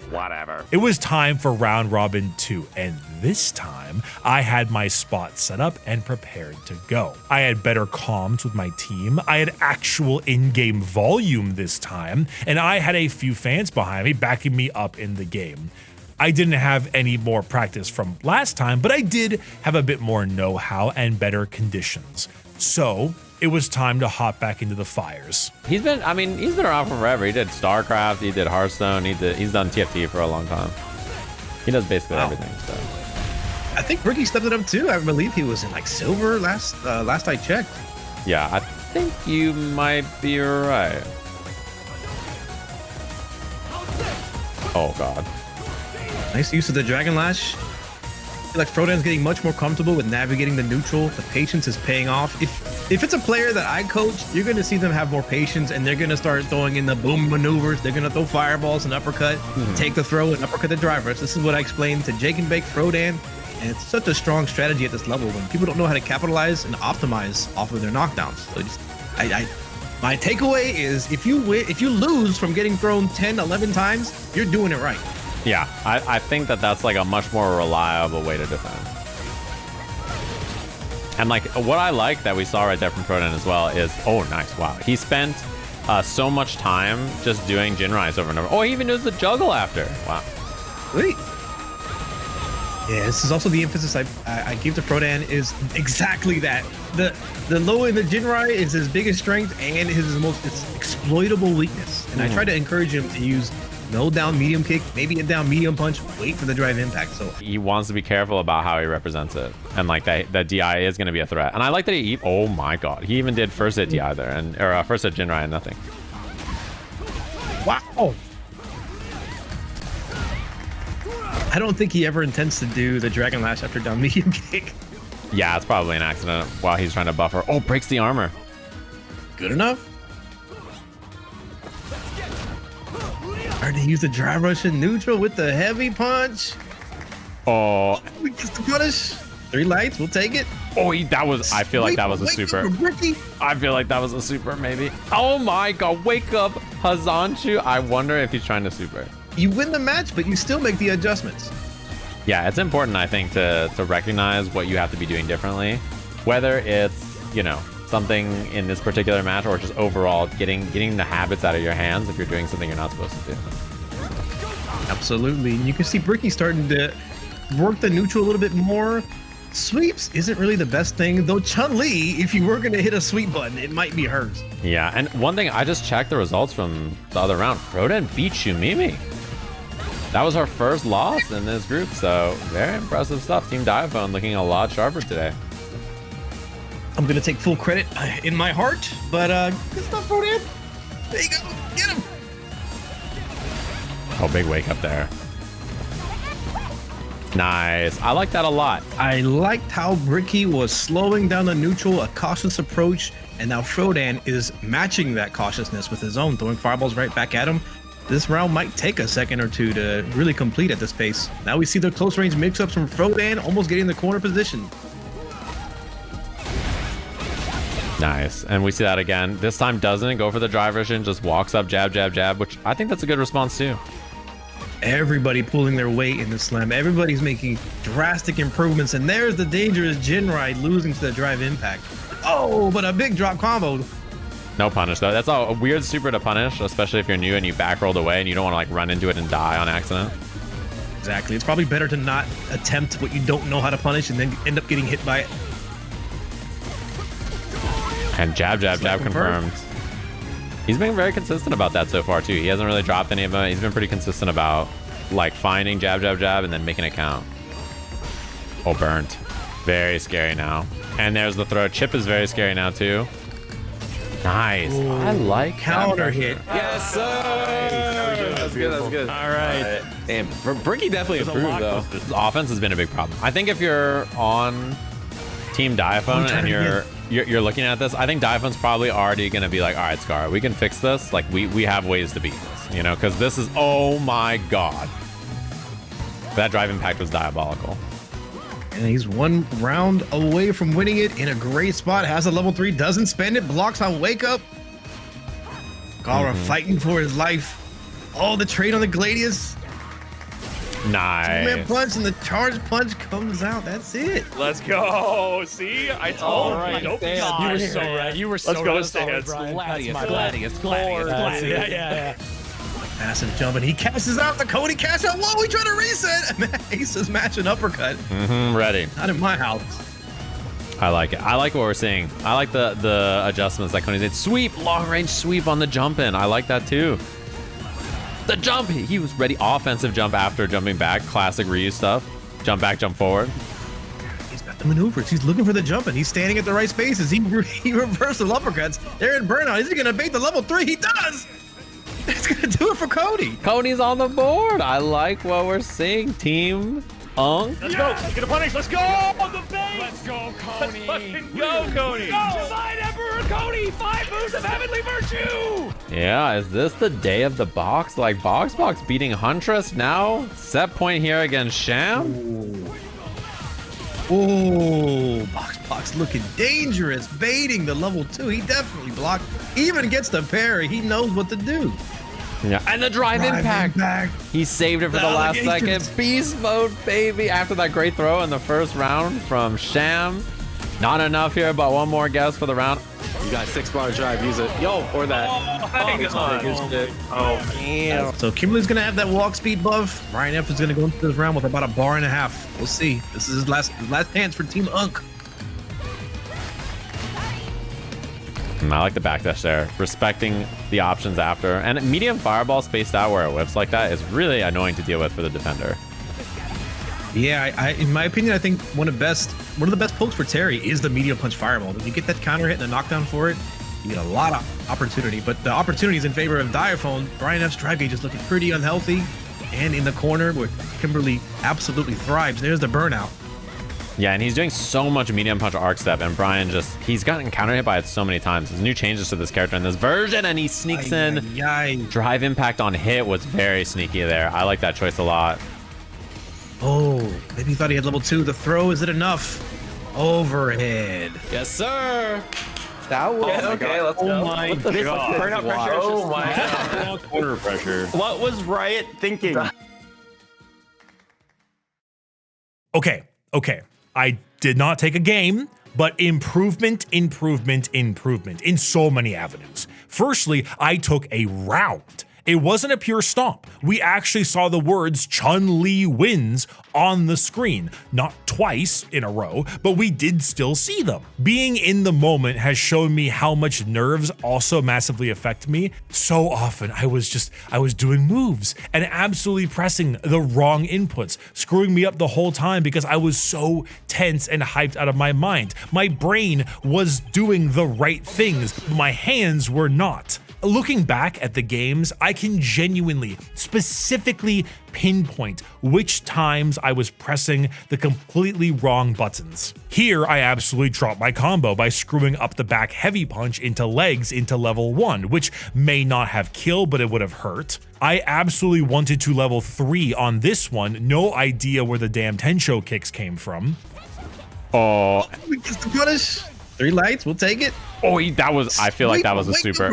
Whatever. It was time for round robin 2, and this time I had my spot set up and prepared to go. I had better comms with my team, I had actual in-game volume this time, and I had a few fans behind me backing me up in the game. I didn't have any more practice from last time, but I did have a bit more know-how and better conditions. So it was time to hop back into the fires. He's been around forever. He did StarCraft, he did Hearthstone, he's done TFT for a long time. He does basically everything. So I think Bricky stepped it up too. I believe he was in like silver last I checked. yeah, I think you might be right. Oh god. Nice use of the Dragon Lash. I feel like Frodan's getting much more comfortable with navigating the neutral. The patience is paying off. If it's a player that I coach, you're going to see them have more patience, and they're going to start throwing in the boom maneuvers. They're going to throw fireballs and uppercut, take the throw and uppercut the drivers. This is what I explained to Jake and Bake Frodan, and it's such a strong strategy at this level when people don't know how to capitalize and optimize off of their knockdowns. So just, my takeaway is if you lose from getting thrown 10, 11 times, you're doing it right. Yeah, I think that's like a much more reliable way to defend. And like what I like that we saw right there from Frodan as well is, oh nice, wow. He spent so much time just doing Jinrais over and over. Oh, he even does the juggle after. Wow. Sweet. Yeah, this is also the emphasis I give to Frodan is exactly that. The low in the Jinrai is his biggest strength and his most exploitable weakness. And I try to encourage him to use no down medium kick, maybe a down medium punch, wait for the drive impact. So he wants to be careful about how he represents it. And like that DI is going to be a threat. And I like that oh my god, he even did first hit DI there, or first hit Jinrai and nothing. Wow. I don't think he ever intends to do the Dragon Lash after down medium kick. Yeah, it's probably an accident while he's trying to buffer. Oh, breaks the armor. Good enough. Hard to use the drive rush in neutral with the heavy punch. Oh, we get the punish. 3 lights, we'll take it. Oh, I feel like that was a super. I feel like that was a super, maybe. Oh my god, wake up, Hazanchu. I wonder if he's trying to super. You win the match, but you still make the adjustments. Yeah, it's important, I think, to recognize what you have to be doing differently. Whether it's, you know, something in this particular match or just overall getting the habits out of your hands if you're doing something you're not supposed to do. Absolutely. And you can see Bricky starting to work the neutral a little bit more. Sweeps isn't really the best thing, though Chun-Li, if you were going to hit a sweep button, it might be hers. Yeah, and one thing, I just checked the results from the other round. Frodan beat Shumimi. That was her first loss in this group, so very impressive stuff. Team Diaphone looking a lot sharper today. I'm going to take full credit in my heart, but good stuff, Frodan. There you go. Get him. Oh, big wake up there. Nice. I like that a lot. I liked how Bricky was slowing down the neutral, a cautious approach, and now Frodan is matching that cautiousness with his own, throwing fireballs right back at him. This round might take a second or two to really complete at this pace. Now we see the close range mix-ups from Frodan, almost getting the corner position. Nice. And we see that again. This time doesn't go for the drive version, just walks up, jab, jab, jab, which I think that's a good response too. Everybody pulling their weight in the slam. Everybody's making drastic improvements, and there's the dangerous Jinrai losing to the drive impact. Oh, but a big drop combo. No punish though. That's a weird super to punish, especially if you're new and you back rolled away and you don't want to like run into it and die on accident. Exactly. It's probably better to not attempt what you don't know how to punish and then end up getting hit by it. And jab, jab, jab confirmed. He's been very consistent about that so far too. He hasn't really dropped any of them. He's been pretty consistent about like finding jab, jab, jab and then making it count. Oh, burnt. Very scary now. And there's the throw. Chip is very scary now too. Nice. Ooh, I like counter hit. Yes, sir. That's good. That's good. All right. Damn, Bricky definitely improved though. His offense has been a big problem. I think if you're on Team Diaphone and you're looking at this, I think Diaphone's probably already going to be like, all right, Scar, we can fix this. Like we have ways to beat this, you know, because this is, oh my God. That drive impact was diabolical. And he's one round away from winning it in a great spot. Has a level 3, doesn't spend it, blocks on wake up. Gara fighting for his life. Oh, the trade on the Gladius. Nice. Two-man punch and the charge punch comes out. That's it. Let's go. See, I told you. Don't be You were shy. so right. You were so Let's go, right. Stans. Gladius. Yeah. Massive jump, and he casts out the Cody cash out. Whoa, he tried to reset. Ace is matching uppercut. Ready. Not in my house. I like it. I like what we're seeing. I like the adjustments that Coney did. Sweep, long range sweep on the jump in. I like that too. The jump, he was ready. Offensive jump after jumping back. Classic Ryu stuff. Jump back, jump forward. He's got the maneuvers. He's looking for the jump, and he's standing at the right spaces. He reversed the uppercuts. They're in burnout. Is he gonna bait the level 3? He does. It's gonna do it for Cody. Cody's on the board. I like what we're seeing. Team Unk. Let's go. Get a punish. Let's go. On the base. Let's go, Cody. Let's fucking go, Cody. Divine Emperor Cody. 5 moves of heavenly virtue. Yeah, is this the day of the box? Like Box beating Huntress now? Set point here against Sham? Oh, Box looking dangerous, baiting the level 2. He definitely blocked. Even gets the parry. He knows what to do. Yeah, and the drive impact. He saved it for the last second. Beast mode, baby. After that great throw in the first round from Sham. Not enough here, but one more guess for the round. You got 6-bar drive. Use it. Yo, or that. Oh, damn. So Kimberly's gonna have that walk speed buff. Brian F is gonna go into this round with about 1.5 bars. We'll see. This is his last chance for Team Unk. I like the backdash there. Respecting the options after. And medium fireball spaced out where it whips like that is really annoying to deal with for the defender. Yeah, in my opinion, I think one of the best pokes for Terry is the medium punch fireball. When you get that counter hit and a knockdown for it, you get a lot of opportunity. But the opportunity is in favor of Diaphone. Brian F's drive gauge is looking pretty unhealthy. And in the corner where Kimberly absolutely thrives, there's the burnout. Yeah, and he's doing so much medium punch arc step, and Brian he's gotten counter hit by it so many times. There's new changes to this character in this version, and he sneaks in. Drive impact on hit was very sneaky there. I like that choice a lot. Oh, maybe he thought he had level 2. The throw, is it enough? Overhead. Yes, sir. That was okay. Let's go. Oh my god. Burnout pressure. Oh my god. Corner pressure. What was Riot thinking? Okay. I did not take a game, but improvement in so many avenues. Firstly, I took a round. It wasn't a pure stomp. We actually saw the words Chun-Li wins on the screen. Not twice in a row, but we did still see them. Being in the moment has shown me how much nerves also massively affect me. So often I was doing moves and absolutely pressing the wrong inputs, screwing me up the whole time because I was so tense and hyped out of my mind. My brain was doing the right things, but my hands were not. Looking back at the games, I can genuinely, specifically pinpoint which times I was pressing the completely wrong buttons. Here, I absolutely dropped my combo by screwing up the back heavy punch into legs into level 1, which may not have killed, but it would have hurt. I absolutely wanted to level 3 on this one, no idea where the damn Tensho kicks came from. Oh, We get the punish. 3 lights, we'll take it. Oh, that was, I feel like that was a super.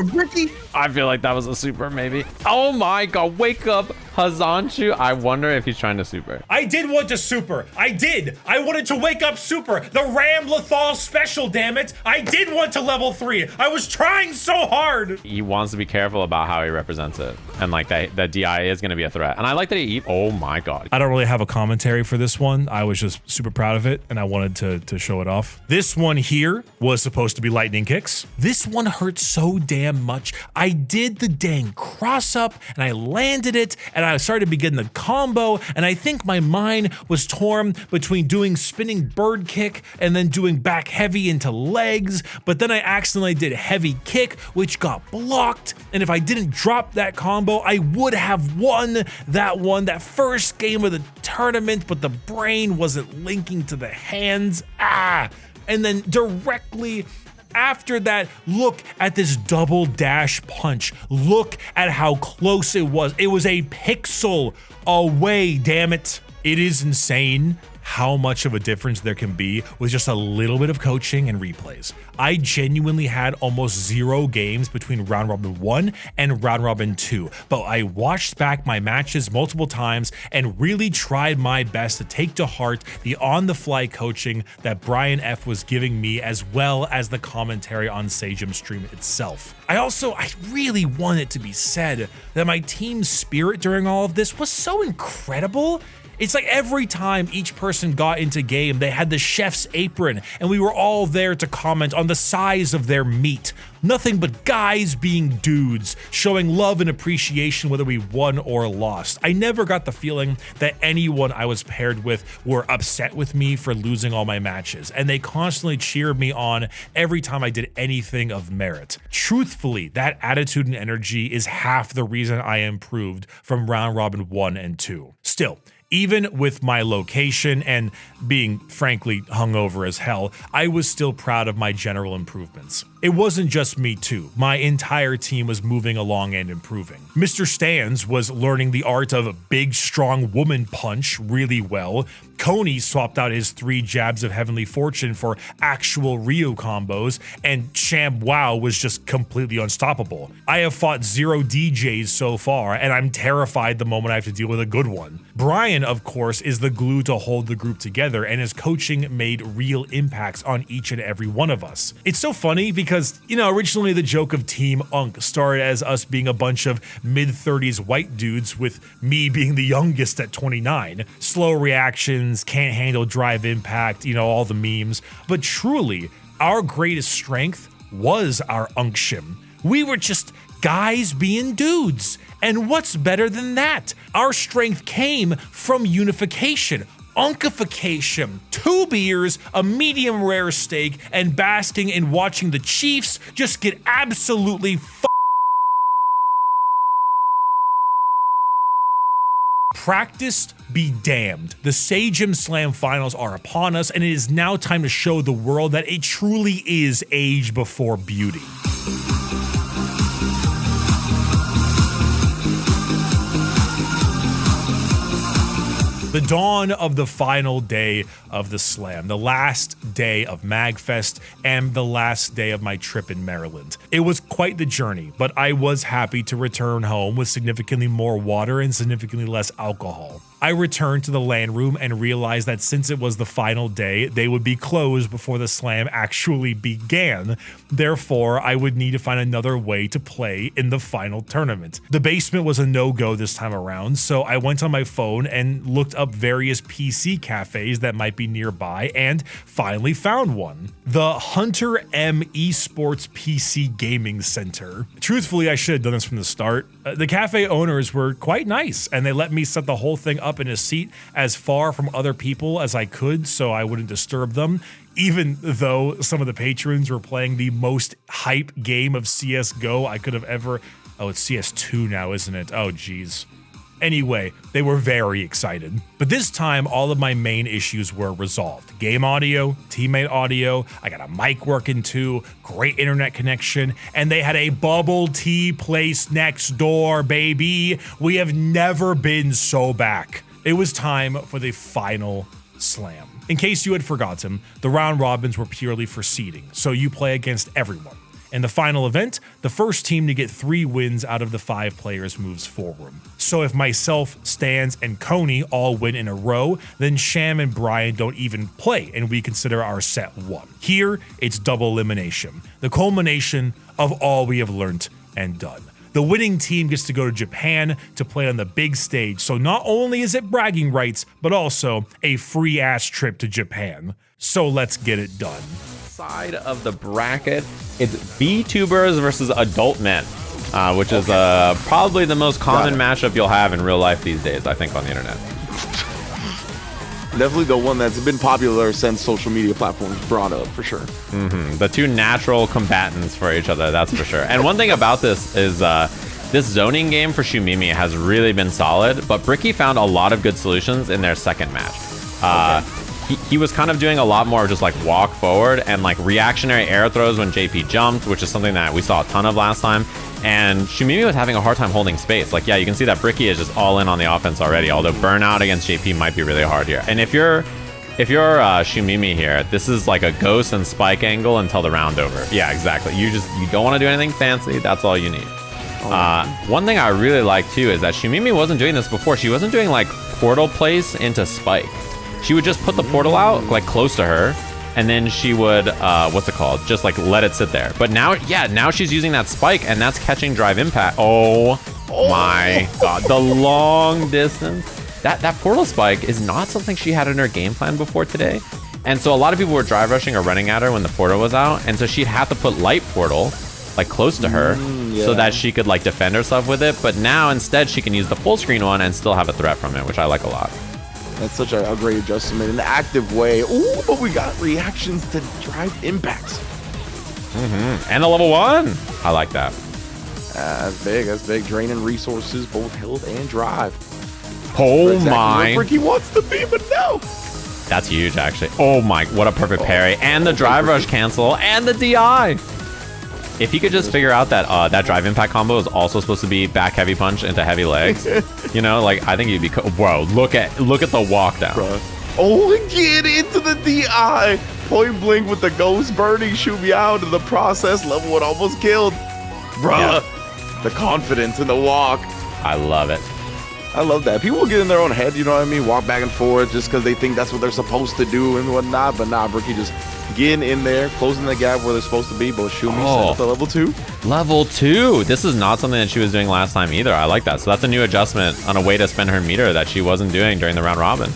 I feel like that was a super, maybe. Oh my god, wake up, Hazanchu. I wonder if he's trying to super. I did want to super. I did. I wanted to wake up super. The Ram Lethal special, damn it. I did want to level 3. I was trying so hard. He wants to be careful about how he represents it. And like that DI is going to be a threat. And I like that he, oh my god. I don't really have a commentary for this one. I was just super proud of it and I wanted to show it off. This one here was supposed to be lightning kicks. This one hurt so damn much. I did the dang cross up and I landed it and I started to begin the combo and I think my mind was torn between doing spinning bird kick and then doing back heavy into legs, but then I accidentally did heavy kick, which got blocked, and if I didn't drop that combo, I would have won that first game of the tournament, but the brain wasn't linking to the hands. And then directly after that, look at this double dash punch. Look at how close it was. It was a pixel away, damn it. It is insane how much of a difference there can be with just a little bit of coaching and replays. I genuinely had almost 0 games between round robin 1 and round robin 2, but I watched back my matches multiple times and really tried my best to take to heart the on-the-fly coaching that Brian F was giving me, as well as the commentary on Sajam's stream itself. I really want it to be said that my team's spirit during all of this was so incredible. It's like every time each person got into game, they had the chef's apron and we were all there to comment on the size of their meat. Nothing but guys being dudes, showing love and appreciation whether we won or lost. I never got the feeling that anyone I was paired with were upset with me for losing all my matches, and they constantly cheered me on every time I did anything of merit. Truthfully, that attitude and energy is half the reason I improved from round robin 1 and 2. Still, even with my location and being frankly hungover as hell, I was still proud of my general improvements. It wasn't just me too. My entire team was moving along and improving. Mr. Stans was learning the art of a big, strong woman punch really well. Coney swapped out his 3 jabs of Heavenly Fortune for actual Ryu combos, and Sham Wow was just completely unstoppable. I have fought 0 DJs so far, and I'm terrified the moment I have to deal with a good one. Brian, of course, is the glue to hold the group together, and his coaching made real impacts on each and every one of us. It's so funny because, you know, originally the joke of Team Unk started as us being a bunch of mid-30s white dudes, with me being the youngest at 29. Slow reactions, can't handle drive impact, you know, all the memes. But truly, our greatest strength was our unction. We were just guys being dudes. And what's better than that? Our strength came from unification, unkification, 2 beers, a medium rare steak, and basking in watching the Chiefs just get absolutely Practiced be damned. The Sajam Slam finals are upon us, and it is now time to show the world that it truly is age before beauty. The dawn of the final day of the Slam, the last day of MagFest, and the last day of my trip in Maryland. It was quite the journey, but I was happy to return home with significantly more water and significantly less alcohol. I returned to the LAN room and realized that since it was the final day, they would be closed before the Slam actually began. Therefore, I would need to find another way to play in the final tournament. The basement was a no-go this time around, so I went on my phone and looked up various PC cafes that might be nearby and finally found one. The Hunter M Esports PC Gaming Center. Truthfully, I should have done this from the start. The cafe owners were quite nice, and they let me set the whole thing up in a seat as far from other people as I could so I wouldn't disturb them, even though some of the patrons were playing the most hype game of CSGO I could have ever... Oh, it's CS2 now, isn't it? Oh, geez. Anyway, they were very excited. But this time, all of my main issues were resolved. Game audio, teammate audio, I got a mic working too, great internet connection, and they had a bubble tea place next door, baby. We have never been so back. It was time for the final Slam. In case you had forgotten, the round robins were purely for seeding, so you play against everyone. In the final event, the first team to get 3 wins out of the 5 players moves forward. So if myself, Stans, and Coney all win in a row, then Sham and Brian don't even play, and we consider our set won. Here, it's double elimination, the culmination of all we have learnt and done. The winning team gets to go to Japan to play on the big stage, so not only is it bragging rights, but also a free-ass trip to Japan. So let's get it done. Side of the bracket, it's VTubers versus adult men, which is probably the most common matchup you'll have in real life these days, I think, on the internet. Definitely the one that's been popular since social media platforms brought up, for sure. The 2 natural combatants for each other, that's for sure. And one thing about this is this zoning game for Shumimi has really been solid, but Bricky found a lot of good solutions in their second match. He was kind of doing a lot more just like walk forward and like reactionary air throws when JP jumped, which is something that we saw a ton of last time. And Shumimi was having a hard time holding space. Like, yeah, you can see that Bricky is just all in on the offense already, although burnout against JP might be really hard here. And if you're if you're Shumimi here, this is like a ghost and spike angle until the round over. Yeah, exactly. You don't want to do anything fancy. That's all you need. One thing I really like too is that Shumimi wasn't doing this before. She wasn't doing like portal place into spike. She would just put the portal out like close to her, and then she would what's it called? Just like let it sit there. But now, yeah, now she's using that spike, and that's catching drive impact. Oh my god, the long distance. That portal spike is not something she had in her game plan before today. And so a lot of people were drive rushing or running at her when the portal was out. And so she'd have to put light portal like close to her so that she could like defend herself with it. But now instead she can use the full screen one and still have a threat from it, which I like a lot. That's such a great adjustment in an active way. Ooh, but we got reactions to drive impacts. And a level 1. I like that. That's big. That's big. Draining resources, both health and drive. Oh Exactly my. what Bricky wants to be, but no. That's huge, actually. Oh my, what a perfect parry. And the drive rush cancel and the DI. If he could just figure out that that drive impact combo is also supposed to be back heavy punch into heavy legs, you know, like I think he'd be. Bro, look at the walk down. Oh, get into the DI. Point blank with the ghost burning, shoot me out in the process. Level 1 almost killed. Bruh, the confidence in the walk. I love it. I love that. People get in their own head, you know what I mean? Walk back and forth just because they think that's what they're supposed to do and whatnot. But nah, Bricky just getting in there, closing the gap where they're supposed to be. But Shumi set up the level 2. Level 2. This is not something that she was doing last time either. I like that. So that's a new adjustment on a way to spend her meter that she wasn't doing during the round robin.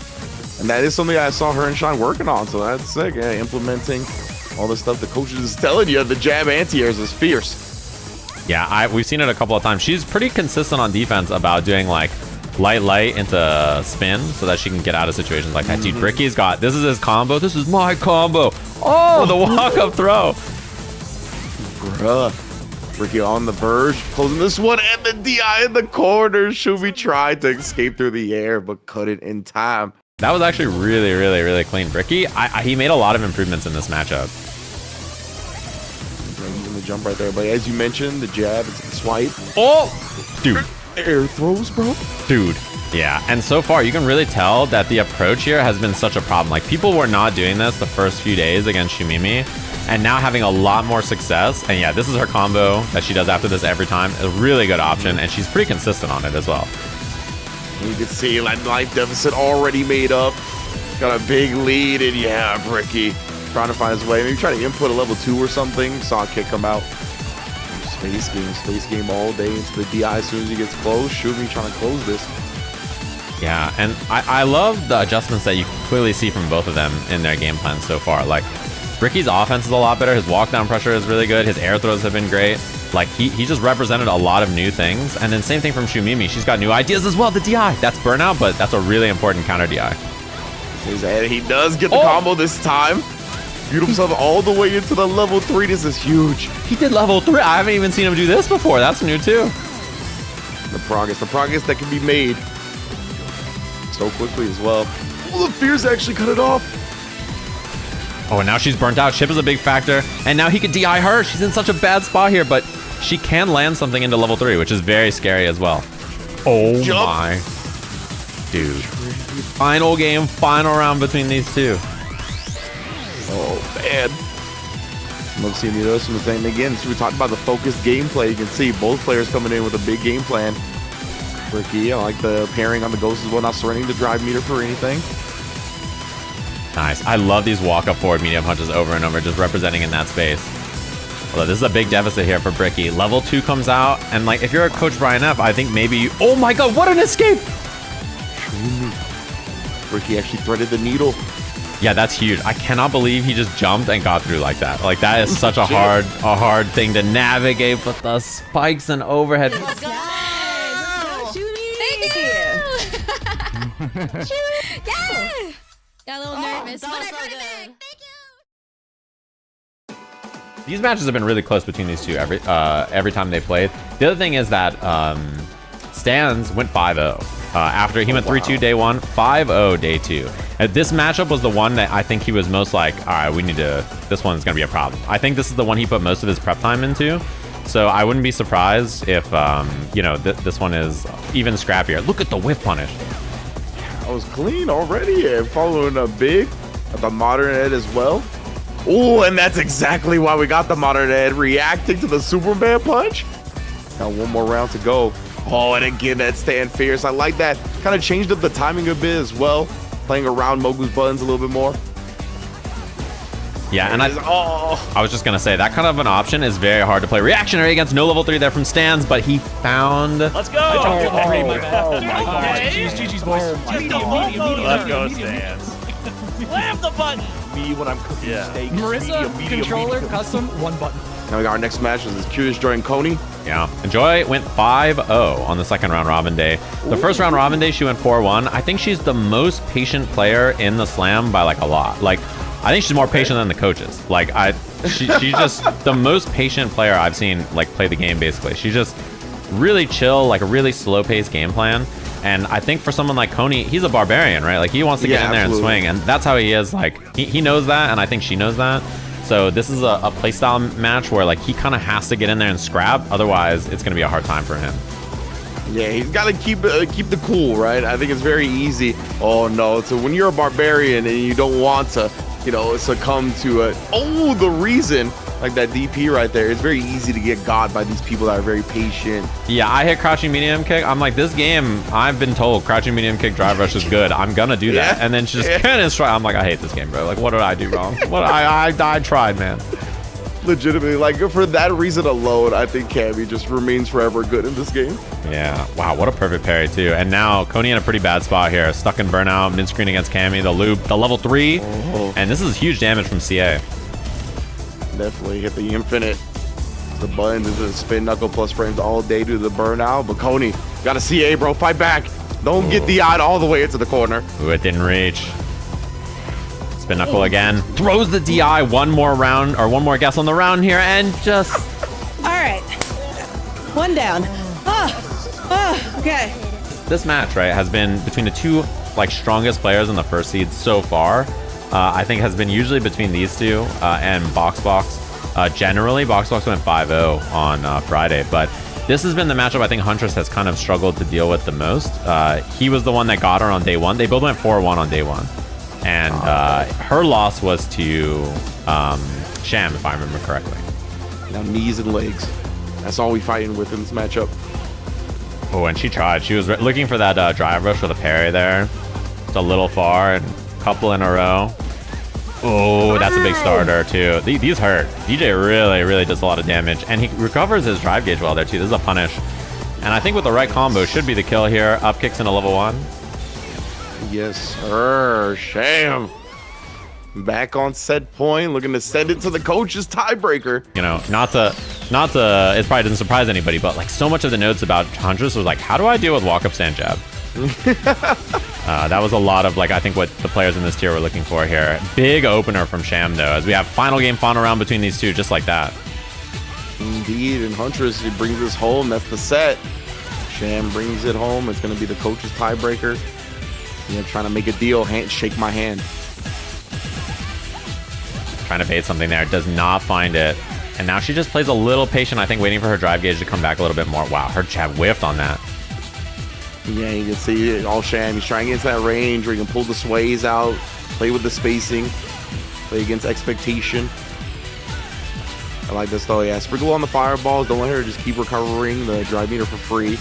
And that is something I saw her and Sean working on. So that's sick. Yeah, implementing all the stuff the coaches is telling you. The jab anti-airs is fierce. Yeah, we've seen it a couple of times. She's pretty consistent on defense about doing like light into spin so that she can get out of situations like that. Dude, Bricky's got, this is his combo. This is my combo. Oh, the walk-up throw. Bruh. Bricky on the verge, closing this one, and the DI in the corner. Shumi tried to escape through the air, but couldn't in time. That was actually really, really, really clean. Bricky, he made a lot of improvements in this matchup. In the jump right there, but as you mentioned, the jab, it's the swipe. Oh, dude. Air throws, bro. Dude. Yeah, and so far you can really tell that the approach here has been such a problem. Like people were not doing this the first few days against Shumimi, and now having a lot more success. And yeah, this is her combo that she does after this every time. A really good option, and she's pretty consistent on it as well. You can see that life deficit already made up. Got a big lead, and yeah, Bricky trying to find his way. Maybe try to input a level 2 or something. Saw a kick come out. Space game all day into the DI as soon as he gets close. Shumi trying to close this. Yeah, and I love the adjustments that you clearly see from both of them in their game plan so far. Like, Bricky's offense is a lot better. His walk down pressure is really good. His air throws have been great. Like, he just represented a lot of new things. And then same thing from Shumimi. She's got new ideas as well. The DI. That's burnout, but that's a really important counter DI. And he does get the combo this time. Beat himself all the way into the level 3. This is huge. He did level 3. I haven't even seen him do this before. That's new too. The progress that can be made so quickly as well. Oh, the fears actually cut it off. Oh, and now she's burnt out. Chip is a big factor. And now he could DI her. She's in such a bad spot here, but she can land something into level 3, which is very scary as well. Oh my. Dude. Final game, final round between these two. Oh, man. Love seeing the other the same again. So we talked about the focused gameplay. You can see both players coming in with a big game plan. Bricky, I like the pairing on the ghost as well, not surrendering the drive meter for anything. Nice. I love these walk-up forward medium punches over and over, just representing in that space. Although this is a big deficit here for Bricky. Level 2 comes out, and like if you're a Coach Brian F, I think maybe you... Oh my god, what an escape! Bricky actually threaded the needle. Yeah, that's huge. I cannot believe he just jumped and got through like that. Like that is such a hard thing to navigate, but the spikes and overhead. Let's go! Thank you! Yeah! Got a little nervous, but so good. These matches have been really close between these two every time they played. The other thing is that Stans went 5-0. After he went 3-2 day 1, 5-0 day 2. This matchup was the one that I think he was most like, all right, we need to, this one's going to be a problem. I think this is the one he put most of his prep time into. So I wouldn't be surprised if, you know, this one is even scrappier. Look at the whiff punish. I was clean already, following a big The modern Ed as well. Oh, and that's exactly why we got the modern Ed reacting to the Superman punch. Now one more round to go. Oh, and again, that stand fierce. I like that. Kind of changed up the timing a bit as well. Playing around Mogu's buttons a little bit more. Yeah, and I was just going to say, that kind of an option is very hard to play. Reactionary against no level 3 there from Stans, but he found... Let's go! Oh my god. GG's boys. Let's go, Stans. Slam the button! Me when I'm cooking steak. Marissa, controller, custom, 1 button. Now we got our next match. This is Curious Joy and Coney. Yeah, and Joy went 5-0 on the second round robin day. The first round robin day, she went 4-1. I think she's the most patient player in the slam by like a lot. Like, I think she's more patient than the coaches. Like, she's just the most patient player I've seen like play the game. Basically, she's just really chill, like a really slow paced game plan. And I think for someone like Coney, he's a barbarian, right? Like he wants to get in there and swing, and that's how he is. Like he knows that, and I think she knows that. So this is a playstyle match where like he kind of has to get in there and scrap, otherwise it's going to be a hard time for him. Yeah, he's got to keep the cool, right? I think it's very easy. Oh no, so when you're a barbarian and you don't want to, you know, succumb to the reason, like that DP right there, it's very easy to get got by these people that are very patient. Yeah, I hit crouching medium kick. I'm like, this game, I've been told crouching medium kick drive rush is good. I'm gonna do that. Yeah. And then she just kind of try. I'm like, I hate this game, bro. Like, what did I do wrong? I tried, man. Legitimately, like for that reason alone, I think Cammy just remains forever good in this game. Yeah, wow, what a perfect parry too. And now Coney in a pretty bad spot here, stuck in burnout, mid screen against Cammy, the loop, the level 3, and this is huge damage from CA. Definitely hit the infinite. The buttons into the spin knuckle plus frames all day due to the burnout. But Coney, gotta CA, bro, fight back. Don't get the eye all the way into the corner. Ooh, it didn't reach. Spin knuckle again. Throws the DI, one more round, or one more guess on the round here, and just... All right. 1 down. Okay. This match, right, has been between the two like strongest players in the first seed so far. I think has been usually between these two and BoxBox. Generally, BoxBox went 5-0 on Friday, but this has been the matchup I think Huntress has kind of struggled to deal with the most. He was the one that got her on day 1. They both went 4-1 on day 1. And her loss was to Sham, if I remember correctly. Now knees and legs. That's all we fighting with in this matchup. Oh, and she tried. She was looking for that drive rush with a parry there. It's a little far, and a couple in a row. Oh, that's a big starter too. These hurt. DJ really does a lot of damage, and he recovers his drive gauge well there too. This is a punish. And I think with the right combo should be the kill here. Up kicks in a level 1. Yes, sir. Sham. Back on set point, looking to send it to the coach's tiebreaker. You know, not to, it probably doesn't surprise anybody, but like so much of the notes about Huntress was like, how do I deal with walk-up stand jab? That was a lot of like, I think what the players in this tier were looking for here. Big opener from Sham though, as we have final game, final round between these two, just like that. Indeed, and Huntress, he brings this home. That's the set. Sham brings it home. It's going to be the coach's tiebreaker. You know, trying to make a deal. Shake my hand. Trying to bait something there. Does not find it. And now she just plays a little patient, I think, waiting for her drive gauge to come back a little bit more. Wow, her jab whiffed on that. Yeah, you can see it all Sham. He's trying to get into that range where he can pull the sways out, play with the spacing, play against expectation. I like this though. Yeah, sprinkle on the fireballs. Don't let her just keep recovering the drive meter for free.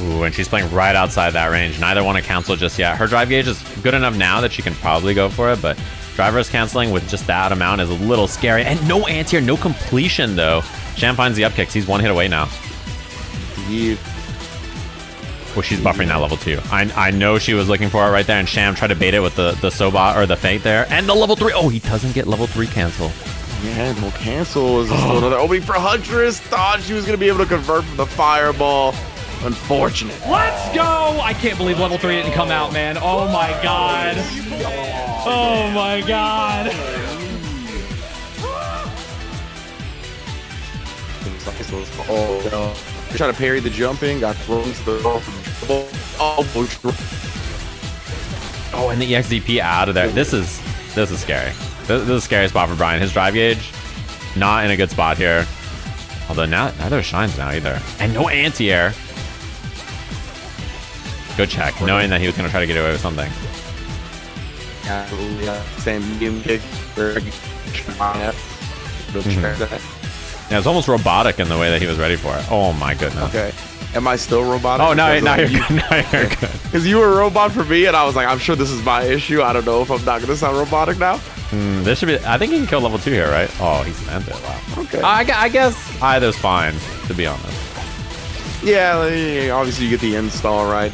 Ooh, and she's playing right outside that range. Neither want to cancel just yet. Her drive gauge is good enough now that she can probably go for it, but driver's canceling with just that amount is a little scary. And no anti-air, no completion though. Sham finds the up kicks. He's 1 hit away now. Yeah. Well, she's buffering that level 2. I know she was looking for it right there, and Sham tried to bait it with the Sobot or the feint there. And the level 3. Oh, he doesn't get level 3 cancel. Yeah, no cancel. Is still another opening for Huntress. Thought she was going to be able to convert from the fireball. Unfortunate. Let's go! I can't believe level 3 didn't come out, man. Oh my god. Oh my god. Oh no. You're trying to parry the jumping, got thrown to the Oh, and the EXDP out of there. This is scary. This is a scary spot for Brian. His drive gauge, not in a good spot here. Although neither shines now either. And no anti-air. Good check, knowing that he was going to try to get away with something. Absolutely. Same medium kick. Yeah, it's almost robotic in the way that he was ready for it. Oh my goodness. Okay. Am I still robotic? Oh, now you're good. Now you're good. Because you were a robot for me, and I was like, I'm sure this is my issue. I don't know if I'm not going to sound robotic now. This should be. I think he can kill level 2 here, right? Oh, he's meant it. Wow. Okay. I guess either's fine, to be honest. Yeah, obviously you get the install right.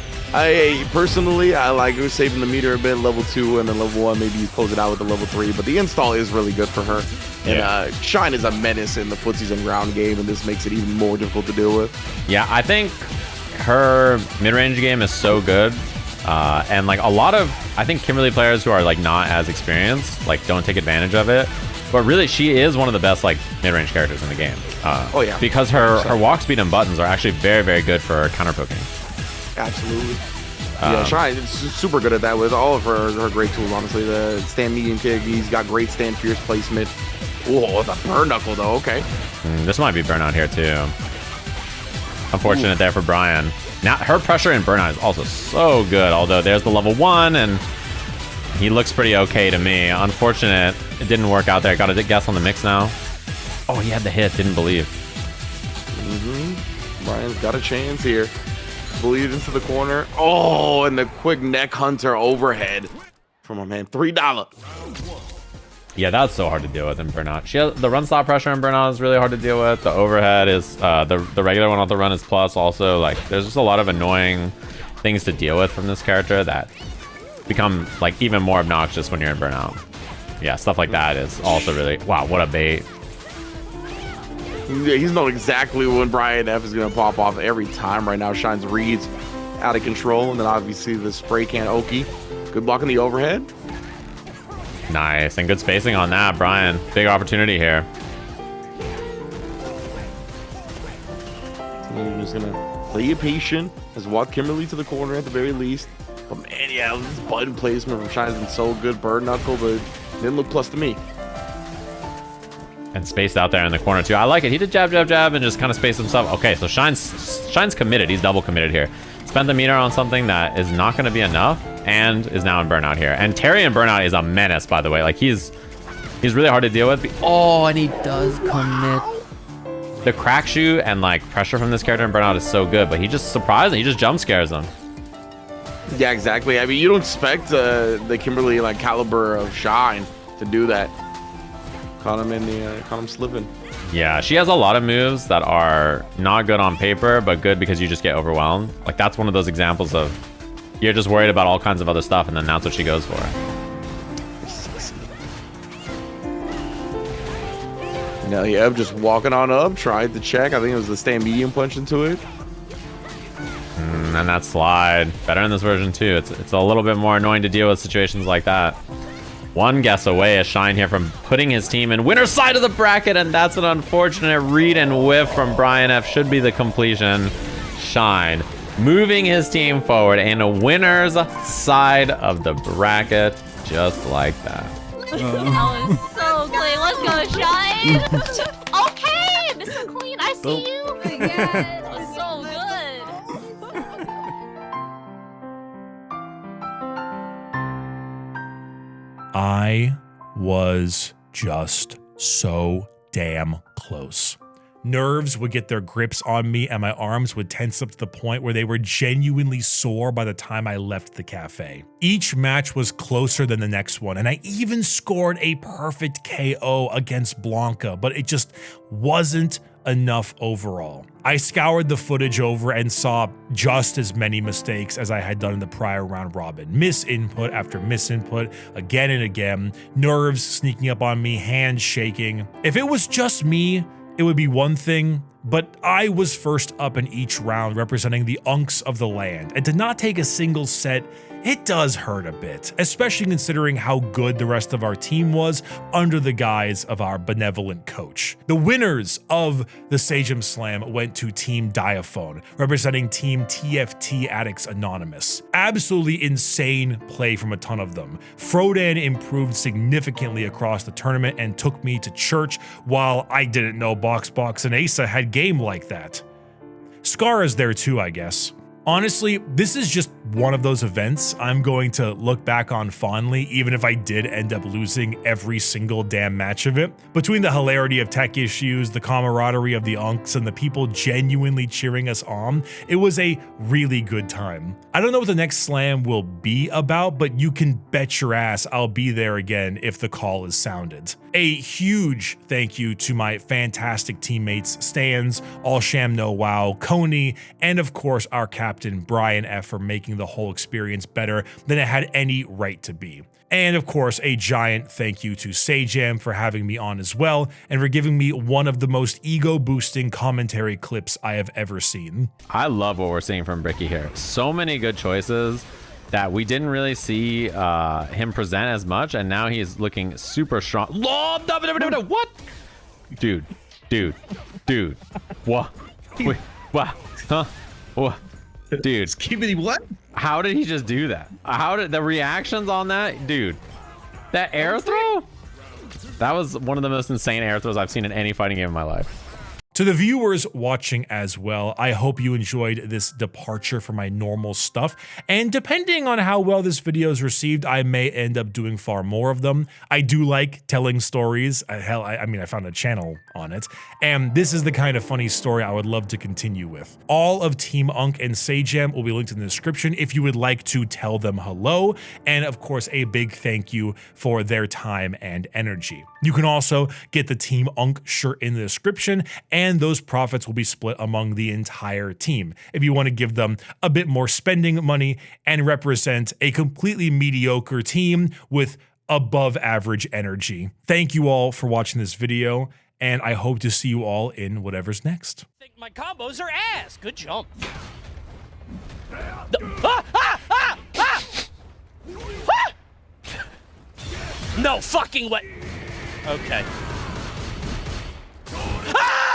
Personally, I like saving the meter a bit, level 2, and then level 1, maybe you close it out with the level 3, but the install is really good for her. And Shine is a menace in the footsies and ground game, and this makes it even more difficult to deal with. Yeah, I think her mid-range game is so good. And like a lot of, I think Kimberly players who are like not as experienced, like don't take advantage of it. But really, she is one of the best like mid-range characters in the game. Oh yeah. Because her walk speed and buttons are actually very, very good for counter poking. Absolutely. Yeah, Shine is super good at that with all of her great tools, honestly. The stand medium kick, he's got great stand fierce placement. Oh, the burn knuckle though, okay. This might be burnout here too. Unfortunate there for Brian. Now her pressure in burnout is also so good, although there's the level 1 and he looks pretty okay to me. Unfortunate, it didn't work out there. Got a guess on the mix now. Oh, he had the hit, didn't believe. Brian's got a chance here. Bleed into the corner. Oh, and the quick neck hunter overhead from my man. $3. Yeah, that's so hard to deal with in burnout. She has the run stop pressure in burnout is really hard to deal with. The overhead is the regular one off the run is plus. Also, like there's just a lot of annoying things to deal with from this character that become like even more obnoxious when you're in burnout. Yeah, stuff like that is also really wow. What a bait. Yeah, he's known exactly when Brian F is gonna pop off every time right now. Shine's reads out of control, and then obviously the spray can Oki. Good block on the overhead. Nice, and good spacing on that, Brian. Big opportunity here. You're just gonna play it patient, has walked Kimberly to the corner at the very least. But man, yeah, this button placement from Shine's been so good. Bird knuckle, but didn't look plus to me. And spaced out there in the corner too. I like it. He did jab, jab, jab, and just kind of spaced himself. Okay, so Shine's committed. He's double committed here. Spent the meter on something that is not going to be enough, and is now in burnout here. And Terry in burnout is a menace, by the way. Like he's really hard to deal with. Oh, and he does commit. The crack shoot and like pressure from this character in burnout is so good, but he just surprised. He just jump scares them. Yeah, exactly. I mean, you don't expect the Kimberly like caliber of Shine to do that. Caught him slipping. Yeah, she has a lot of moves that are not good on paper, but good because you just get overwhelmed. Like that's one of those examples of you're just worried about all kinds of other stuff, and then that's what she goes for. Now, yeah, just walking on up, tried to check. I think it was the stand medium punch into it. And that slide, better in this version too. It's a little bit more annoying to deal with situations like that. One guess away is Shine here from putting his team in winner's side of the bracket, and that's an unfortunate read and whiff from Brian F. Should be the completion. Shine moving his team forward in a winner's side of the bracket, just like that. That was so clean. Let's go, Shine. Okay, Mr. Clean, I see you. Yeah, that was so good. I was just so damn close. Nerves would get their grips on me and my arms would tense up to the point where they were genuinely sore by the time I left the cafe. Each match was closer than the next one, and I even scored a perfect KO against Blanca, but it just wasn't enough overall. I scoured the footage over and saw just as many mistakes as I had done in the prior round robin. Misinput after misinput, again and again, nerves sneaking up on me, hands shaking. If it was just me, it would be one thing, but I was first up in each round representing the unks of the land, and to not take a single set, it does hurt a bit, especially considering how good the rest of our team was under the guise of our benevolent coach. The winners of the Sajam Slam went to Team Diaphone, representing Team TFT Addicts Anonymous. Absolutely insane play from a ton of them. Frodan improved significantly across the tournament and took me to church, while I didn't know Box and Asa had game like that. Scar is there too, I guess. Honestly, this is just one of those events I'm going to look back on fondly, even if I did end up losing every single damn match of it. Between the hilarity of tech issues, the camaraderie of the unks, and the people genuinely cheering us on, it was a really good time. I don't know what the next slam will be about, but you can bet your ass I'll be there again if the call is sounded. A huge thank you to my fantastic teammates Stans, All Sham No Wow, Coney, and of course our captain Brian F for making the whole experience better than it had any right to be. And of course, a giant thank you to Sajam for having me on as well, and for giving me one of the most ego-boosting commentary clips I have ever seen. I love what we're seeing from Bricky here. So many good choices that we didn't really see him present as much, and now he's looking super strong. What? Dude. What? Wait, what? Huh? What? Dude. Skibidi what? How did he just do that? How did the reactions on that? Dude, that air throw? That was one of the most insane air throws I've seen in any fighting game in my life. To the viewers watching as well, I hope you enjoyed this departure from my normal stuff, and depending on how well this video is received, I may end up doing far more of them. I do like telling stories. Hell, I mean, I found a channel on it, and this is the kind of funny story I would love to continue with. All of Team Unk and Sajam will be linked in the description if you would like to tell them hello, and of course, a big thank you for their time and energy. You can also get the Team Unk shirt in the description, and those profits will be split among the entire team if you want to give them a bit more spending money and represent a completely mediocre team with above average energy. Thank you all for watching this video, and I hope to see you all in whatever's next. I think my combos are ass. Good jump. No fucking way. Okay.